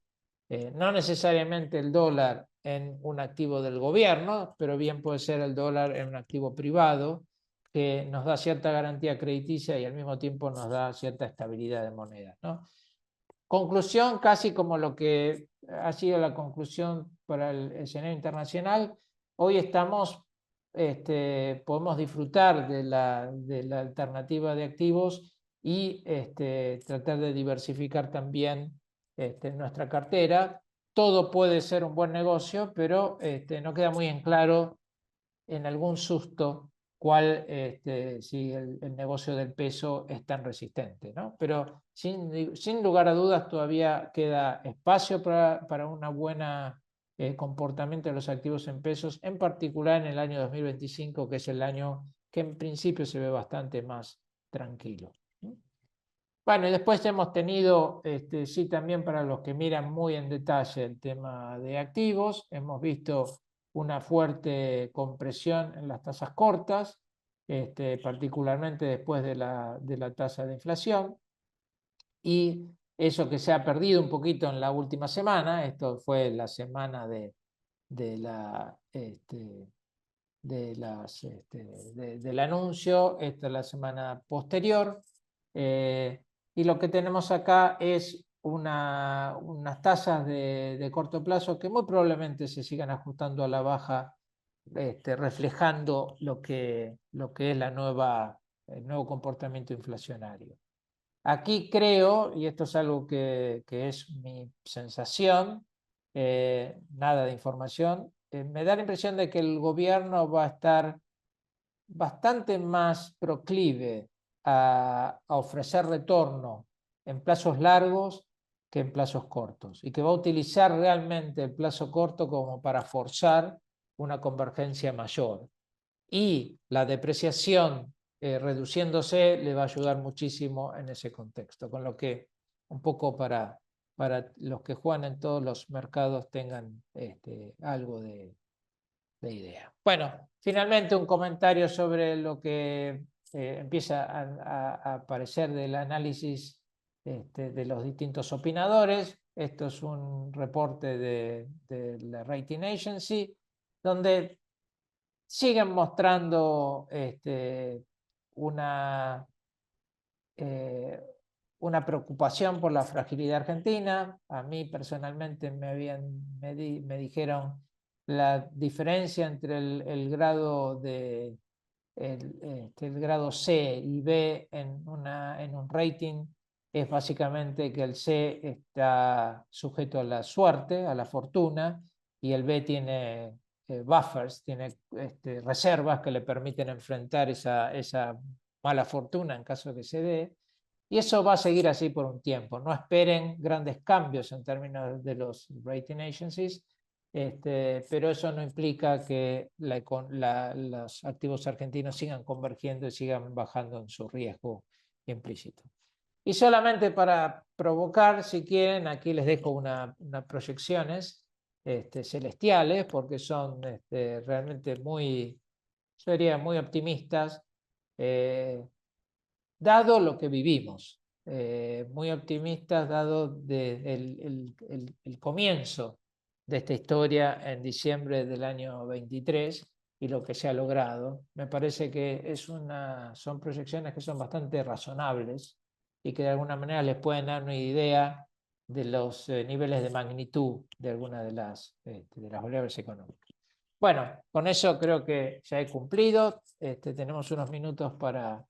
No necesariamente el dólar en un activo del gobierno, pero bien puede ser el dólar en un activo privado, que nos da cierta garantía crediticia y al mismo tiempo nos da cierta estabilidad de moneda, ¿no? Conclusión, casi como lo que ha sido la conclusión para el escenario internacional, hoy podemos disfrutar de la alternativa de activos y tratar de diversificar también nuestra cartera. Todo puede ser un buen negocio, pero no queda muy en claro en algún susto si el negocio del peso es tan resistente, ¿no? Pero sin lugar a dudas todavía queda espacio para una buena comportamiento de los activos en pesos, en particular en el año 2025, que es el año que en principio se ve bastante más tranquilo. Bueno, y después hemos tenido, sí, también para los que miran muy en detalle el tema de activos, hemos visto una fuerte compresión en las tasas cortas, particularmente después de la tasa de inflación, y eso que se ha perdido un poquito en la última semana. Esto fue la semana del anuncio, esta es la semana posterior, y lo que tenemos acá es unas tasas de corto plazo que muy probablemente se sigan ajustando a la baja, reflejando lo que es el nuevo comportamiento inflacionario. Aquí creo, y esto es algo que es mi sensación, nada de información, me da la impresión de que el gobierno va a estar bastante más proclive a ofrecer retorno en plazos largos que en plazos cortos, y que va a utilizar realmente el plazo corto como para forzar una convergencia mayor. Y la depreciación reduciéndose le va a ayudar muchísimo en ese contexto, con lo que un poco para los que juegan en todos los mercados tengan algo de idea. Bueno, finalmente un comentario sobre lo que empieza a aparecer del análisis de los distintos opinadores. Esto es un reporte de la Rating Agency, donde siguen mostrando una, una preocupación por la fragilidad argentina. A mí personalmente me dijeron la diferencia entre el grado el grado C y B en un rating es básicamente que el C está sujeto a la suerte, a la fortuna, y el B tiene buffers, tiene reservas que le permiten enfrentar esa mala fortuna en caso que se dé. Y eso va a seguir así por un tiempo. No esperen grandes cambios en términos de los rating agencies, pero eso no implica que los activos argentinos sigan convergiendo y sigan bajando en su riesgo implícito. Y solamente para provocar, si quieren, aquí les dejo unas proyecciones celestiales, porque son realmente muy, yo diría, muy optimistas, dado lo que vivimos. Muy optimistas dado el comienzo de esta historia en diciembre del año 23 y lo que se ha logrado. Me parece que son proyecciones que son bastante razonables y que de alguna manera les pueden dar una idea de los niveles de magnitud de algunas de las variables económicas. Bueno, con eso creo que ya he cumplido. Tenemos unos minutos para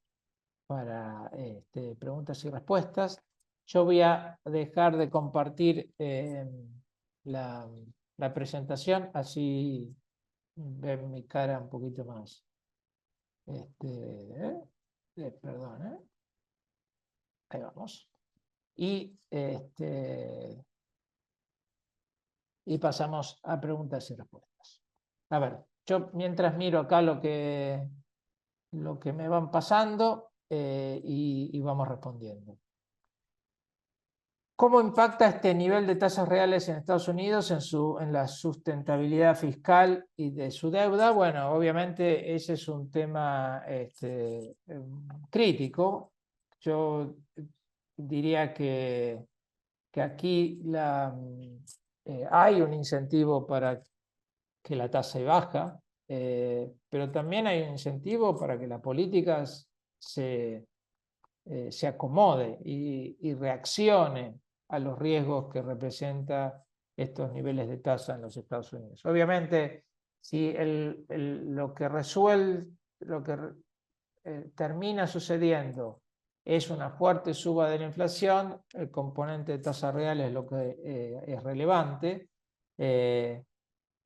preguntas y respuestas. Yo voy a dejar de compartir la presentación, así ven mi cara un poquito más. Perdón, ahí vamos. Y pasamos a preguntas y respuestas. A ver, yo mientras miro acá lo que me van pasando y vamos respondiendo. ¿Cómo impacta este nivel de tasas reales en Estados Unidos en la sustentabilidad fiscal y de su deuda? Bueno, obviamente ese es un tema crítico. Yo diría que aquí hay un incentivo para que la tasa baja, pero también hay un incentivo para que las políticas se acomode y reaccione a los riesgos que representa estos niveles de tasa en los Estados Unidos. Obviamente, si lo que termina sucediendo es una fuerte suba de la inflación, el componente de tasa real es lo que es relevante,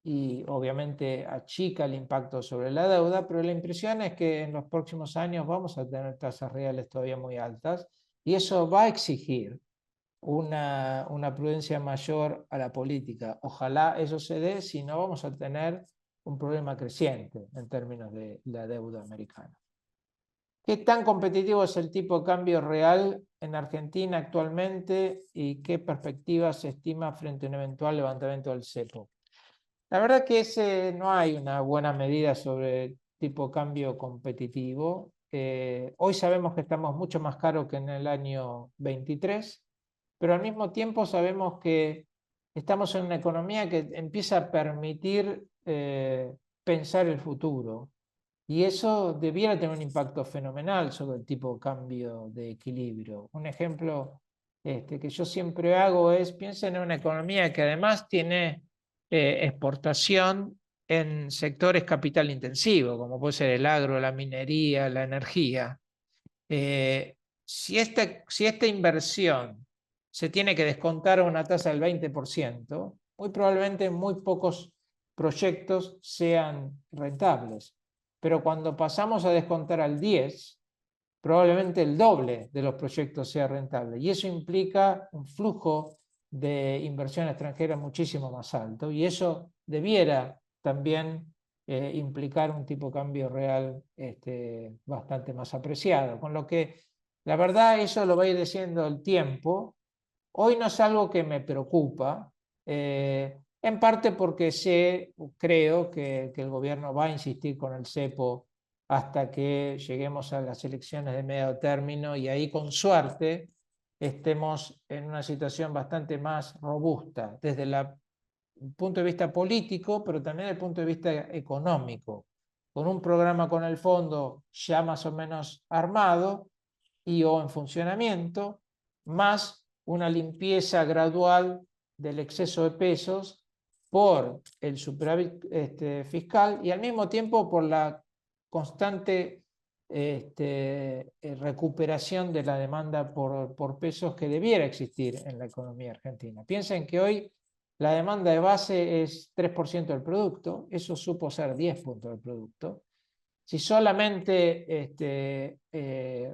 y obviamente achica el impacto sobre la deuda, pero la impresión es que en los próximos años vamos a tener tasas reales todavía muy altas y eso va a exigir una prudencia mayor a la política. Ojalá eso se dé, si no vamos a tener un problema creciente en términos de la deuda americana. ¿Qué tan competitivo es el tipo de cambio real en Argentina actualmente y qué perspectivas se estima frente a un eventual levantamiento del cepo? La verdad que no hay una buena medida sobre el tipo de cambio competitivo. Hoy sabemos que estamos mucho más caros que en el año 23, pero al mismo tiempo sabemos que estamos en una economía que empieza a permitir pensar el futuro. Y eso debiera tener un impacto fenomenal sobre el tipo de cambio de equilibrio. Un ejemplo que yo siempre hago es, piensen en una economía que además tiene exportación en sectores capital intensivo, como puede ser el agro, la minería, la energía. Si esta inversión se tiene que descontar a una tasa del 20%, muy probablemente muy pocos proyectos sean rentables. Pero cuando pasamos a descontar al 10%, probablemente el doble de los proyectos sea rentable. Y eso implica un flujo de inversión extranjera muchísimo más alto. Y eso debiera también implicar un tipo de cambio real bastante más apreciado. Con lo que, la verdad, eso lo va a ir diciendo el tiempo. Hoy no es algo que me preocupa, en parte porque creo que el gobierno va a insistir con el cepo hasta que lleguemos a las elecciones de medio término y ahí con suerte estemos en una situación bastante más robusta desde el punto de vista político, pero también desde el punto de vista económico, con un programa con el fondo ya más o menos armado o en funcionamiento, más una limpieza gradual del exceso de pesos por el superávit fiscal y al mismo tiempo por la constante recuperación de la demanda por pesos que debiera existir en la economía argentina. Piensen que hoy la demanda de base es 3% del producto, eso supo ser 10 puntos del producto. Si solamente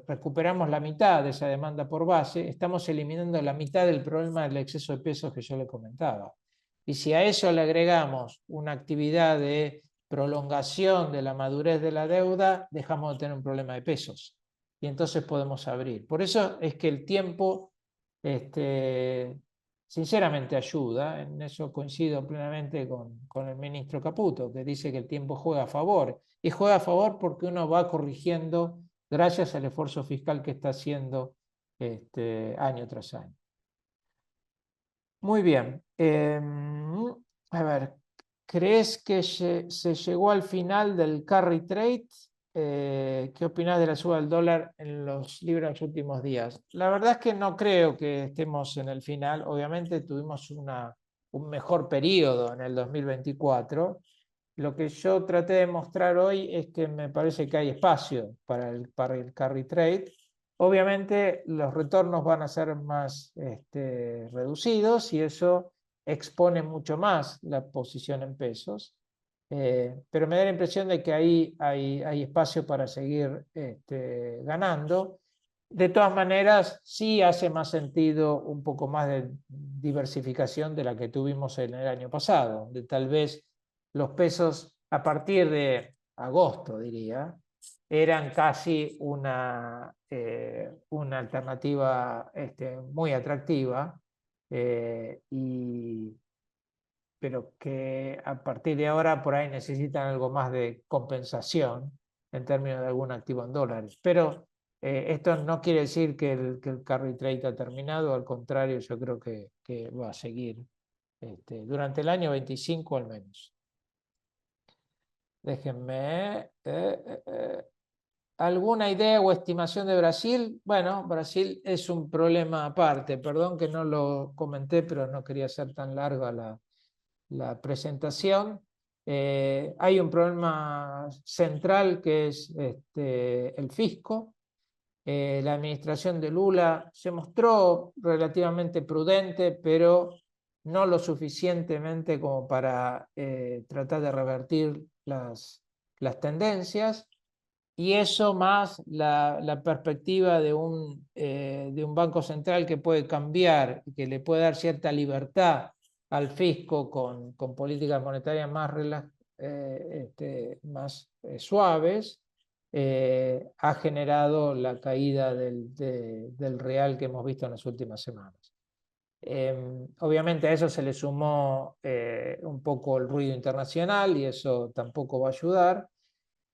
recuperamos la mitad de esa demanda por base, estamos eliminando la mitad del problema del exceso de pesos que yo le comentaba. Y si a eso le agregamos una actividad de prolongación de la madurez de la deuda, dejamos de tener un problema de pesos. Y entonces podemos abrir. Por eso es que el tiempo sinceramente ayuda. En eso coincido plenamente con el ministro Caputo, que dice que el tiempo juega a favor. Y juega a favor porque uno va corrigiendo gracias al esfuerzo fiscal que está haciendo año tras año. Muy bien. A ver, ¿crees que se llegó al final del carry trade? ¿Qué opinas de la suba del dólar en los libros últimos días? La verdad es que no creo que estemos en el final. Obviamente tuvimos un mejor periodo en el 2024. Lo que yo traté de mostrar hoy es que me parece que hay espacio para el carry trade. Obviamente los retornos van a ser más reducidos y eso expone mucho más la posición en pesos. Pero me da la impresión de que ahí hay espacio para seguir ganando. De todas maneras, sí hace más sentido un poco más de diversificación de la que tuvimos en el año pasado, donde tal vez los pesos a partir de agosto, diría, eran casi una alternativa muy atractiva, pero que a partir de ahora por ahí necesitan algo más de compensación en términos de algún activo en dólares. Pero esto no quiere decir que el carry trade ha terminado, al contrario, yo creo que va a seguir durante el año 25 al menos. Déjenme. ¿Alguna idea o estimación de Brasil? Bueno, Brasil es un problema aparte. Perdón que no lo comenté, pero no quería ser tan larga la presentación. Hay un problema central que es el fisco. La administración de Lula se mostró relativamente prudente, pero no lo suficientemente como para tratar de revertir las tendencias. Y eso más la perspectiva de un banco central que puede cambiar y que le puede dar cierta libertad al fisco con políticas monetarias más suaves, ha generado la caída del real que hemos visto en las últimas semanas. Obviamente a eso se le sumó un poco el ruido internacional y eso tampoco va a ayudar.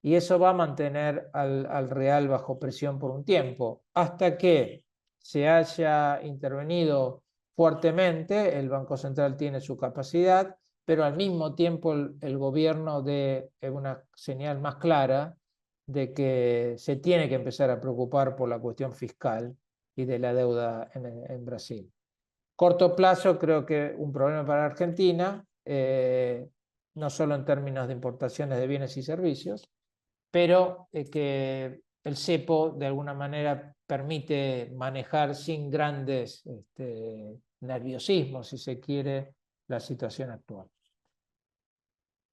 Y eso va a mantener al real bajo presión por un tiempo, hasta que se haya intervenido fuertemente. El Banco Central tiene su capacidad, pero al mismo tiempo el gobierno dé una señal más clara de que se tiene que empezar a preocupar por la cuestión fiscal y de la deuda en Brasil. Corto plazo, creo que un problema para Argentina, no solo en términos de importaciones de bienes y servicios, pero que el cepo de alguna manera permite manejar sin grandes nerviosismos, si se quiere, la situación actual.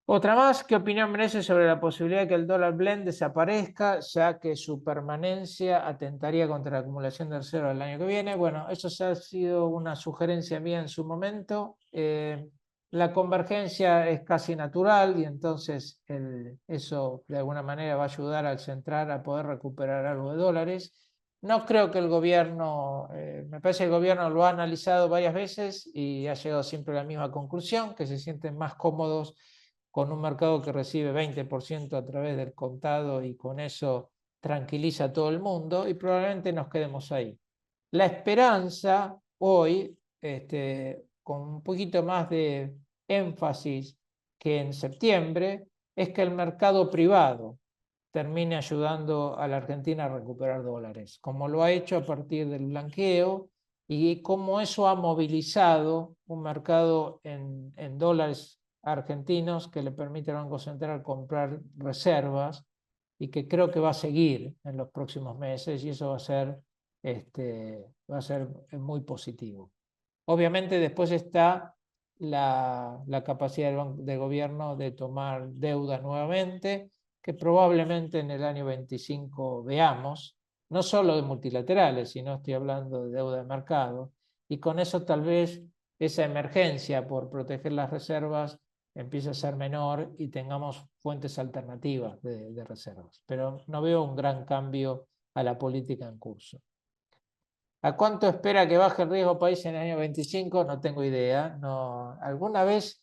Otra más, ¿qué opinión merece sobre la posibilidad de que el dólar blend desaparezca, ya que su permanencia atentaría contra la acumulación del cero el año que viene? Bueno, eso ya ha sido una sugerencia mía en su momento. La convergencia es casi natural y entonces eso de alguna manera va a ayudar al central a poder recuperar algo de dólares. No creo que el gobierno, me parece que el gobierno lo ha analizado varias veces y ha llegado siempre a la misma conclusión, que se sienten más cómodos con un mercado que recibe 20% a través del contado y con eso tranquiliza a todo el mundo y probablemente nos quedemos ahí. La esperanza hoy, con un poquito más de énfasis que en septiembre, es que el mercado privado termine ayudando a la Argentina a recuperar dólares, como lo ha hecho a partir del blanqueo y como eso ha movilizado un mercado en dólares argentinos que le permite al Banco Central comprar reservas y que creo que va a seguir en los próximos meses y eso va a ser muy positivo. Obviamente después está la capacidad del gobierno de tomar deuda nuevamente, que probablemente en el año 25 veamos, no solo de multilaterales, sino estoy hablando de deuda de mercado, y con eso tal vez esa emergencia por proteger las reservas empiece a ser menor y tengamos fuentes alternativas de reservas. Pero no veo un gran cambio a la política en curso. ¿A cuánto espera que baje el riesgo país en el año 25? No tengo idea. No. Alguna vez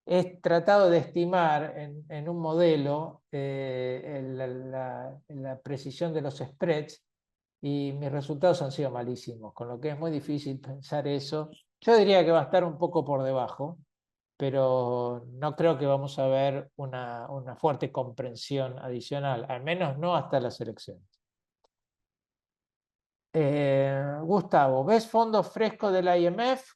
he tratado de estimar en un modelo la precisión de los spreads y mis resultados han sido malísimos, con lo que es muy difícil pensar eso. Yo diría que va a estar un poco por debajo, pero no creo que vamos a ver una fuerte comprensión adicional, al menos no hasta las elecciones. Gustavo, ¿ves fondos frescos del IMF?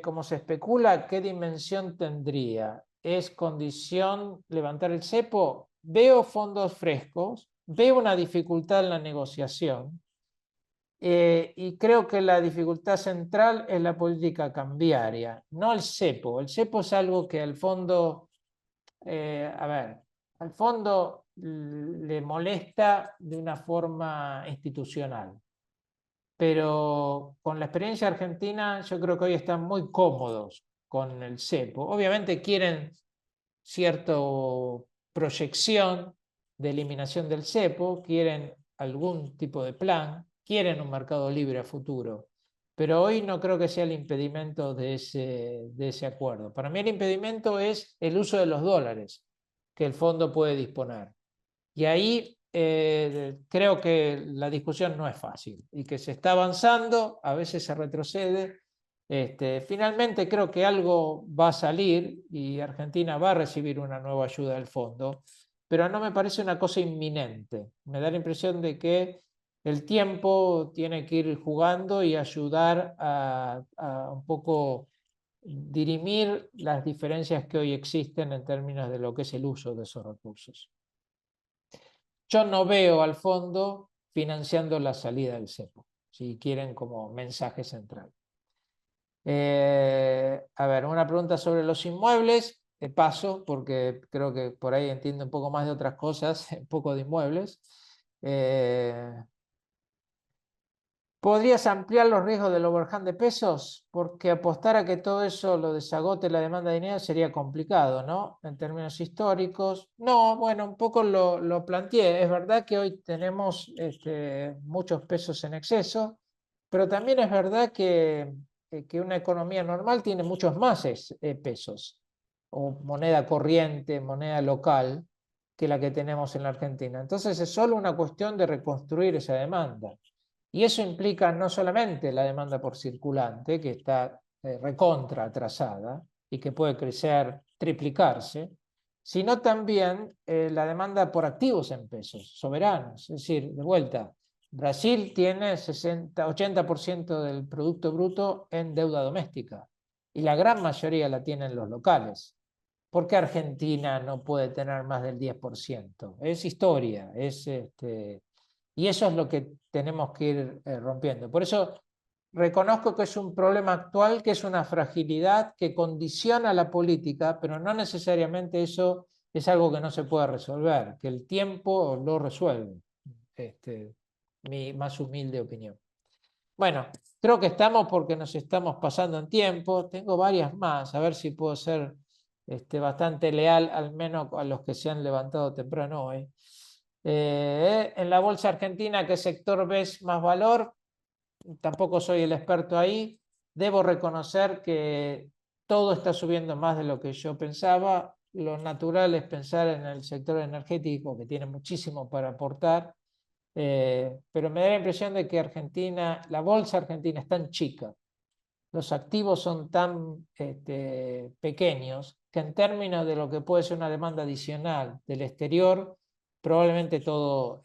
Como se especula, ¿qué dimensión tendría? ¿Es condición levantar el cepo? Veo fondos frescos, veo una dificultad en la negociación y creo que la dificultad central es la política cambiaria, no el cepo. El cepo es algo que al fondo, al fondo le molesta de una forma institucional. Pero con la experiencia argentina yo creo que hoy están muy cómodos con el cepo. Obviamente quieren cierta proyección de eliminación del cepo, quieren algún tipo de plan, quieren un mercado libre a futuro, pero hoy no creo que sea el impedimento de ese acuerdo. Para mí el impedimento es el uso de los dólares que el fondo puede disponer. Y ahí creo que la discusión no es fácil y que se está avanzando, a veces se retrocede. Finalmente creo que algo va a salir y Argentina va a recibir una nueva ayuda del fondo, pero no me parece una cosa inminente. Me da la impresión de que el tiempo tiene que ir jugando y ayudar a un poco dirimir las diferencias que hoy existen en términos de lo que es el uso de esos recursos. Yo no veo al fondo financiando la salida del cepo, si quieren como mensaje central. A ver, una pregunta sobre los inmuebles, paso, porque creo que por ahí entiendo un poco más de otras cosas, un poco de inmuebles. ¿Podrías ampliar los riesgos del overhang de pesos? Porque apostar a que todo eso lo desagote la demanda de dinero sería complicado, ¿no? En términos históricos. No, bueno, un poco lo planteé. Es verdad que hoy tenemos muchos pesos en exceso, pero también es verdad que una economía normal tiene muchos más pesos, o moneda corriente, moneda local, que la que tenemos en la Argentina. Entonces es solo una cuestión de reconstruir esa demanda. Y eso implica no solamente la demanda por circulante, que está recontra atrasada y que puede crecer, triplicarse, sino también la demanda por activos en pesos, soberanos. Es decir, de vuelta, Brasil tiene 80% del Producto Bruto en deuda doméstica y la gran mayoría la tienen los locales. ¿Por qué Argentina no puede tener más del 10%? Es historia, y eso es lo que tenemos que ir rompiendo. Por eso reconozco que es un problema actual, que es una fragilidad que condiciona la política, pero no necesariamente eso es algo que no se pueda resolver, que el tiempo lo resuelve. Mi más humilde opinión. Bueno, creo que estamos porque nos estamos pasando en tiempo. Tengo varias más, a ver si puedo ser bastante leal, al menos a los que se han levantado temprano hoy. En la bolsa argentina, ¿qué sector ves más valor? Tampoco soy el experto ahí. Debo reconocer que todo está subiendo más de lo que yo pensaba. Lo natural es pensar en el sector energético, que tiene muchísimo para aportar. Pero me da la impresión de que Argentina, la bolsa argentina es tan chica, los activos son tan pequeños, que en términos de lo que puede ser una demanda adicional del exterior, probablemente todo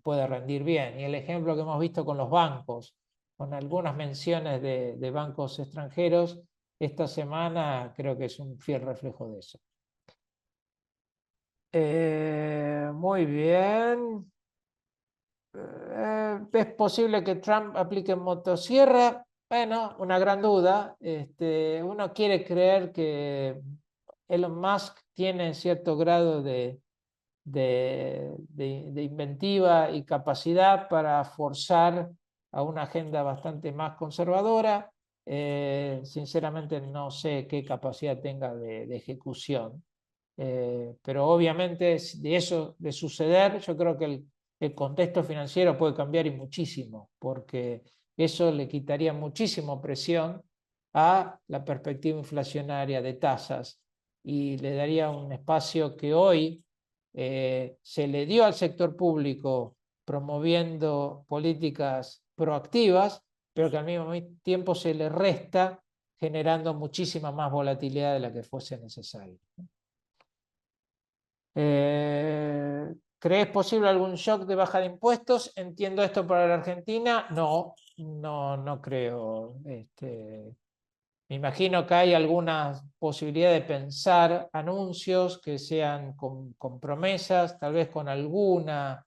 puede rendir bien. Y el ejemplo que hemos visto con los bancos, con algunas menciones de bancos extranjeros, esta semana creo que es un fiel reflejo de eso. Muy bien. ¿Es posible que Trump aplique motosierra? Bueno, una gran duda. Uno quiere creer que Elon Musk tiene cierto grado de inventiva y capacidad para forzar a una agenda bastante más conservadora. Sinceramente no sé qué capacidad tenga de ejecución. Pero obviamente de eso, de suceder, yo creo que el contexto financiero puede cambiar y muchísimo, porque eso le quitaría muchísimo presión a la perspectiva inflacionaria de tasas y le daría un espacio que hoy se le dio al sector público promoviendo políticas proactivas, pero que al mismo tiempo se le resta generando muchísima más volatilidad de la que fuese necesario. ¿Crees posible algún shock de baja de impuestos? Entiendo esto para la Argentina. No, no creo. Me imagino que hay alguna posibilidad de pensar anuncios que sean con promesas, tal vez con alguna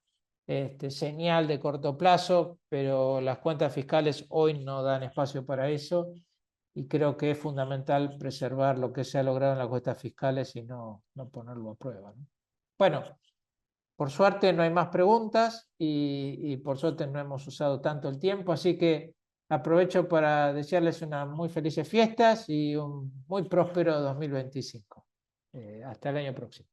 señal de corto plazo, pero las cuentas fiscales hoy no dan espacio para eso y creo que es fundamental preservar lo que se ha logrado en las cuentas fiscales y no ponerlo a prueba, ¿no? Bueno, por suerte no hay más preguntas y por suerte no hemos usado tanto el tiempo, así que aprovecho para desearles unas muy felices fiestas y un muy próspero 2025. Hasta el año próximo.